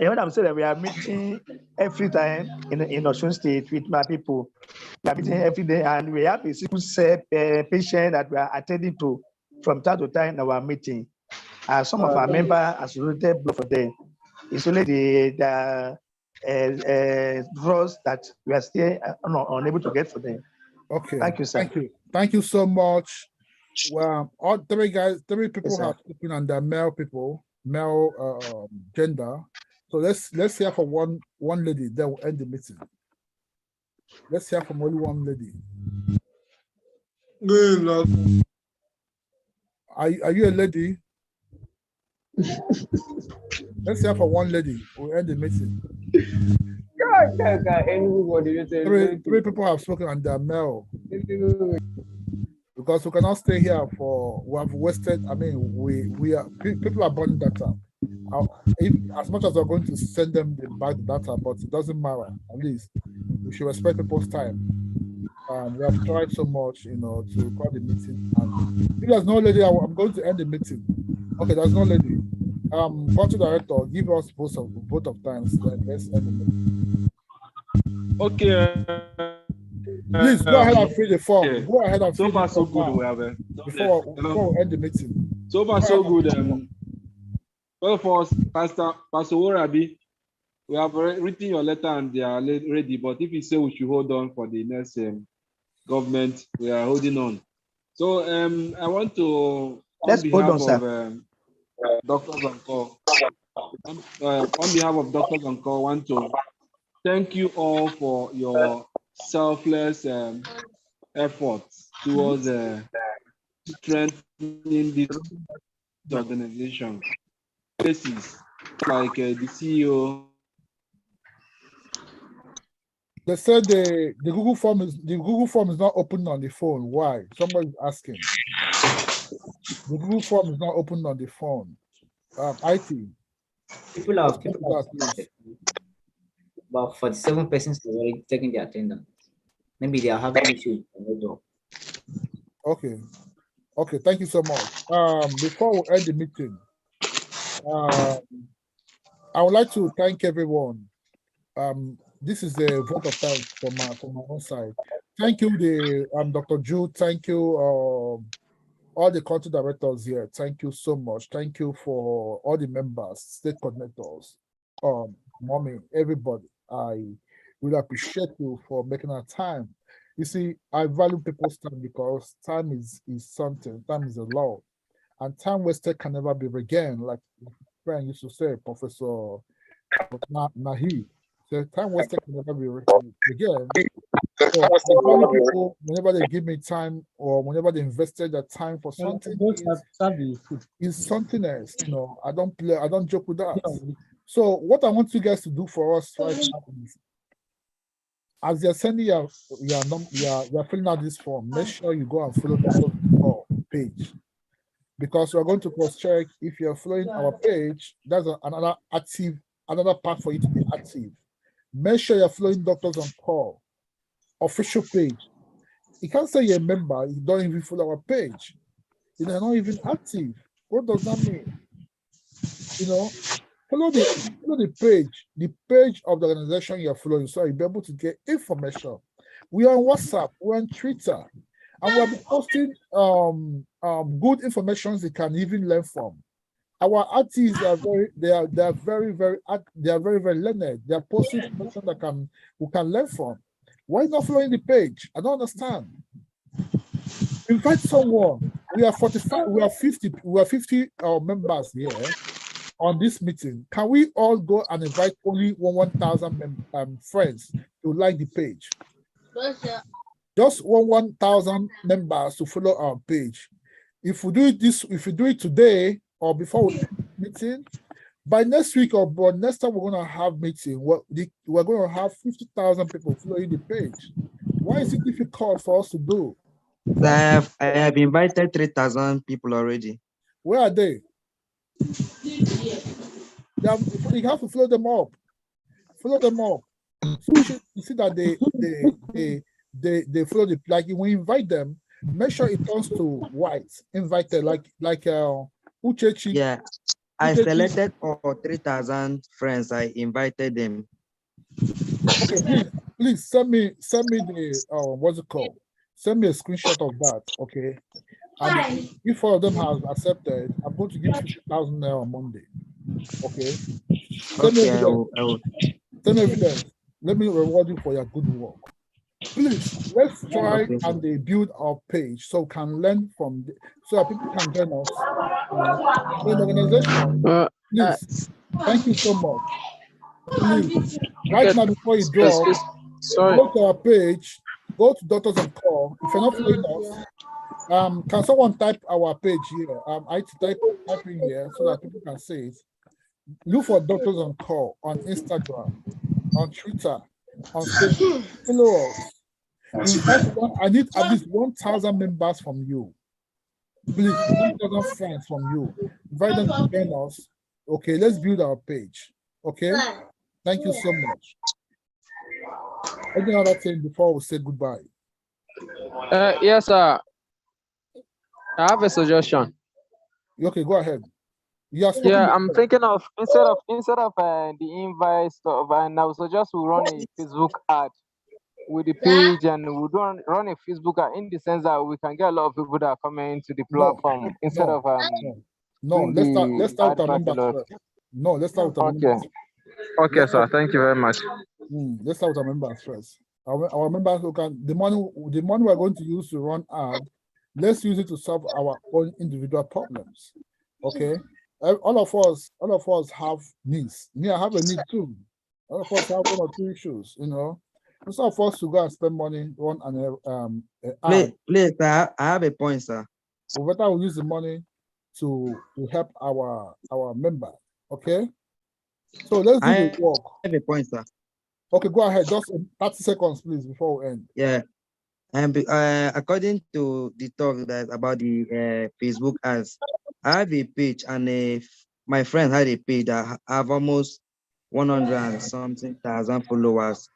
And what I'm saying that we are meeting every time in Osun State with my people. We are meeting every day, and we have a sickle cell patient that we are attending to from time to time in our meeting. Some of our members are donated blood for them. It's only the drugs that we are still unable to get for them. Okay. Thank you, sir. Thank you so much. Well, all three people Yes, have spoken on the male gender. So let's hear from one lady. Then we'll end the meeting. Let's hear from only one lady. Are you a lady? Let's hear from one lady. We'll end the meeting. Three people have spoken on their male. Because we cannot stay here we have wasted. I mean, people are burning data. As much as we're going to send them back the data, but it doesn't matter. At least we should respect people's time. We have tried so much, to call the meeting. And if there's no lady, I'm going to end the meeting. Okay, there's no lady. Country director, give us both of times. Then let's end the meeting. Okay. Please go ahead and fill the form. Yeah. Go ahead and fill so far the so form good. We have before we end the meeting. So far so good. Well, for Pastor Worabi, we have written your letter and they are ready. But if you say we should hold on for the next government, we are holding on. So I want to, on behalf of Doctors on Call, on behalf of Doctors on Call, want to thank you all for your selfless efforts towards strengthening this organization. Places like the CEO. They said the Google form is not open on the phone. Why? Somebody's asking. The Google form is not open on the phone. IT. People have about 47 persons have already taken the attendance. Maybe they are having issues. Okay. Okay, thank you so much. Before we end the meeting, I would like to thank everyone. This is a vote of thanks from my own side. Thank you, Dr. Jude. Thank you, all the country directors here. Thank you so much. Thank you for all the members, state coordinators, mommy, everybody. I really appreciate you for making our time. You see, I value people's time because time is something. Time is a law, and time wasted can never be regained. Like my friend used to say, Professor Nahi. So time wasted can never be regained. So I value people whenever they give me time or whenever they invested their time for something. Is something else. I don't play. I don't joke with that. So what I want you guys to do for us right now is, as you're sending you're filling out this form, make sure you go and follow the page, because we're going to cross-check if you're following our page. That's another part for you to be active. Make sure you're following Doctors on Call official page. You can't say you're a member, you don't even follow our page. You're not even active. What does that mean? Follow the page of the organization you're following, so you'll be able to get information. We are on WhatsApp, we're on Twitter, and we'll be posting good information you can even learn from. Our artists are very learned. They are posting information that we can learn from. Why not following the page? I don't understand. Invite someone. We are 45. We are 50 members here. on this meeting, can we all go and invite only 1,000 friends to like the page? Just 1,000 members to follow our page. If we do it today or before meeting, by next week or by next time we're going to have meeting, we're going to have 50,000 people following the page. Why is it difficult for us to do? I have invited 3,000 people already. Where are they? You have to follow them up. Follow them up. So you see that they follow the, like when you invite them, make sure it turns to white. Invited, like Uchechi. Yeah, I selected all 3,000 friends. I invited them. Okay, please send me the what's it called? Send me a screenshot of that, okay? And if all of them have accepted, I'm going to give 50,000 naira on Monday. Okay. Send me evidence. Send me evidence. Let me reward you for your good work. Please, let's try and they build our page so we can learn from so that people can join us in the organization. Please, thank you so much. Please, right now before you drop, go to our page, go to Doctors on Call. If you're not following us, can someone type our page here? I type in here so that people can see it. Look for Doctors on Call on Instagram, on Twitter, on Facebook. Follow us. I need at least 1,000 members from you. Please, 1,000 friends from you. Invite them to join us. Okay, let's build our page. Okay, thank you so much. Any other thing before we say goodbye? Yes, sir. I have a suggestion. Okay, go ahead. Yeah, I'm thinking of instead of the invite stuff, and I would suggest we run a Facebook ad with the page, and we run a Facebook ad in the sense that we can get a lot of people that are coming to the platform let's start with our members first. No, let's start with our members. Okay, sir. Thank you very much. Let's start with our members first. Our members who can the money we're going to use to run ad, let's use it to solve our own individual problems. Okay. All of us have needs. Me, I have a need too. All of us have 1 or 2 issues, you know. Instead of us to go and spend money on Please, I have a point, sir. We better use the money to help our members. Okay. So let's do the work. I have a point, sir. Okay, go ahead. Just 30 seconds, please, before we end. Yeah. And according to the talk that about the Facebook ads, I have a page, and my friend had a page that have almost 100 and something thousand followers.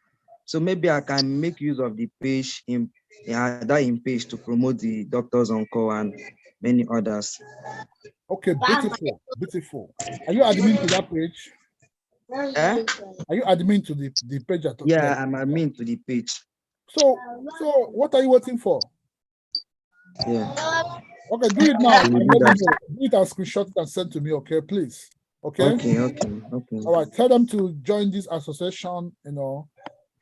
So maybe I can make use of the page in page to promote the Doctors on Call and many others. Okay, beautiful, beautiful. Are you admin to that page? Are you admin to the page? Yeah, I'm admin to the page. So what are you waiting for? Yeah. Okay, do it now. Do it and screenshot it and send to me, okay, please. Okay. Okay. All right. Tell them to join this association, you know,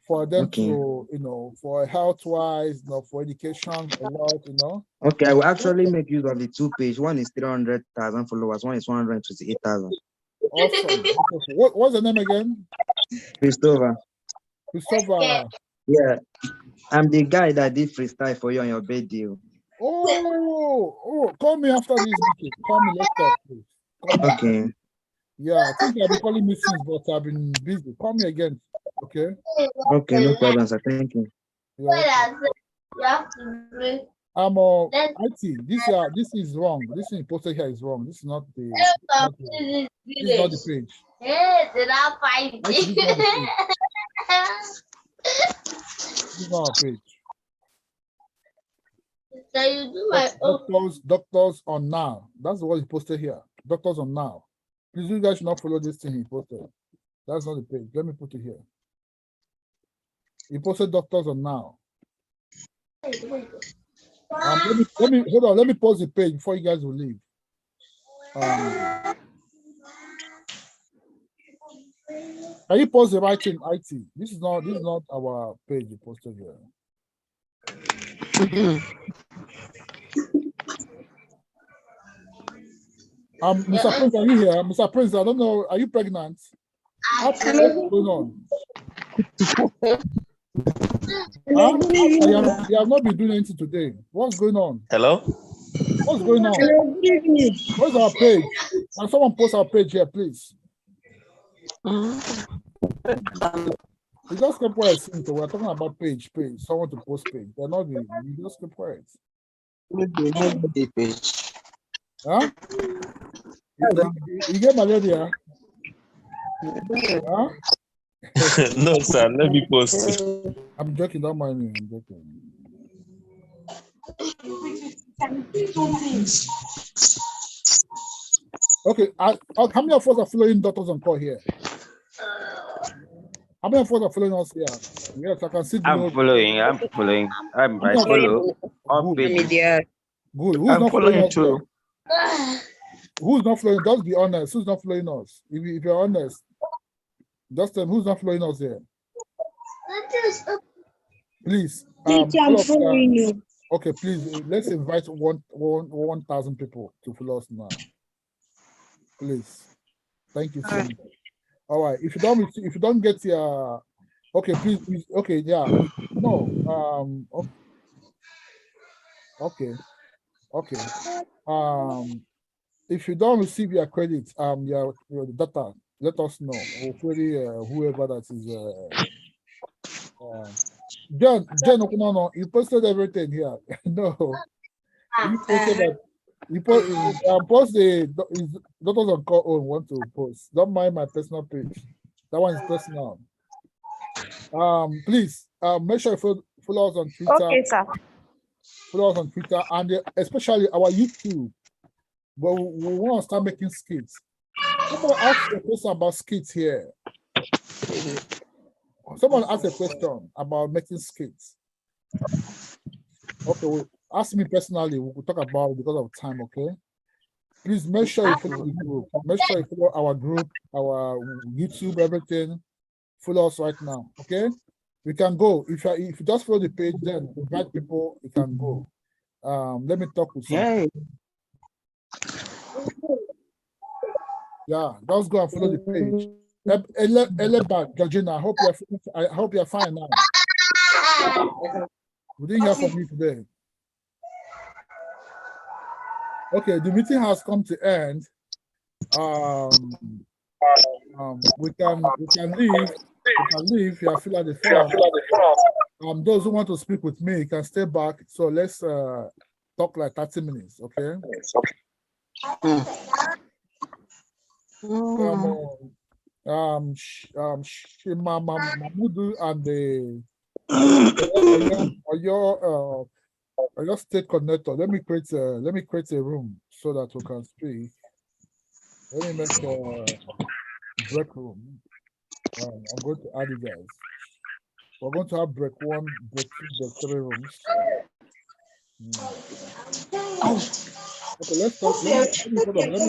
for them to, you know, for health-wise, you know, for education, a lot, you know. Okay, I will actually make use of the 2 pages. One is 300,000 followers. One is 128,000. Awesome. What's the name again? Christopher. Christopher. Yeah, I'm the guy that did freestyle for you on your birthday. Oh, call me after this meeting. Call me, let's talk, please. Okay. Yeah, I think I've been calling me since, but I've been busy. Call me again, okay? Okay, no problem, sir. Thank you. IT. This is wrong. This thing posted here is wrong. This is not the. This is not the page. This is not our page. So you do my Doctors on Now. That's what he posted here. Doctors on Now. Please, you guys should not follow this thing he posted. That's not the page. Let me put it here. He posted Doctors on Now. Let me hold on. Let me pause the page before you guys will leave. Can you pause the right thing, IT? This is not our page you posted here. Mr. Prince, are you here? Mr. Prince, I don't know. Are you pregnant? What's going on? Huh? You have not been doing anything today. What's going on? Hello? What's going on? Where's our page? Can someone post our page here, please? You just keep quiet, Cinto. We're talking about page. Someone to post page. They're not doing it. You just keep quiet. The page. Huh? You get malaria? Huh? No, sir. Let me post. I'm joking. Don't mind me. I'm joking. Okay. How many of us are following Doctors on Call here? How many of us are following us here? Yes, I can see. I'm following. I follow. On page. Good. Who's I'm not following us too. Who's not following? Just be honest. Who's not following us? If you're honest, just tell me who's not following us here. Please. I'm following you. Okay, please. Let's invite 1,000 people to follow us now. Please. Thank you so much. All right. If you don't get your, okay, please. Okay, yeah. No. Okay. If you don't receive your credit, your data, let us know. We'll query whoever that is. John, no, you posted everything here. No, you posted that. You post the Doctors on Call own want to post. Don't mind my personal page. That one is personal. Please, make sure you follow us on Twitter. Okay, sir. Follow us on Twitter and especially our YouTube. But we want to start making skits. Someone asked a question about skits here. Someone asked a question about making skits. Okay, well, ask me personally. We will talk about it because of time, okay? Please make sure you follow the group. Make sure you follow our group, our YouTube, everything. Follow us right now, okay? We can go. If you just follow the page, then invite people, you can go. Let me talk with you. Yeah, just go and follow the page. Georgina, I hope you're fine now. We didn't hear from you today. Okay, the meeting has come to end. We can leave. You can leave. You fill out the form. Those who want to speak with me can stay back. So let's talk like 30 minutes, okay? Mamudu and the your state connector. Let me create a room so that we can speak. Let me make a break room. I'm going to add you guys. We're going to have break 1, break 2, break 3 rooms. Okay, let's talk. Let me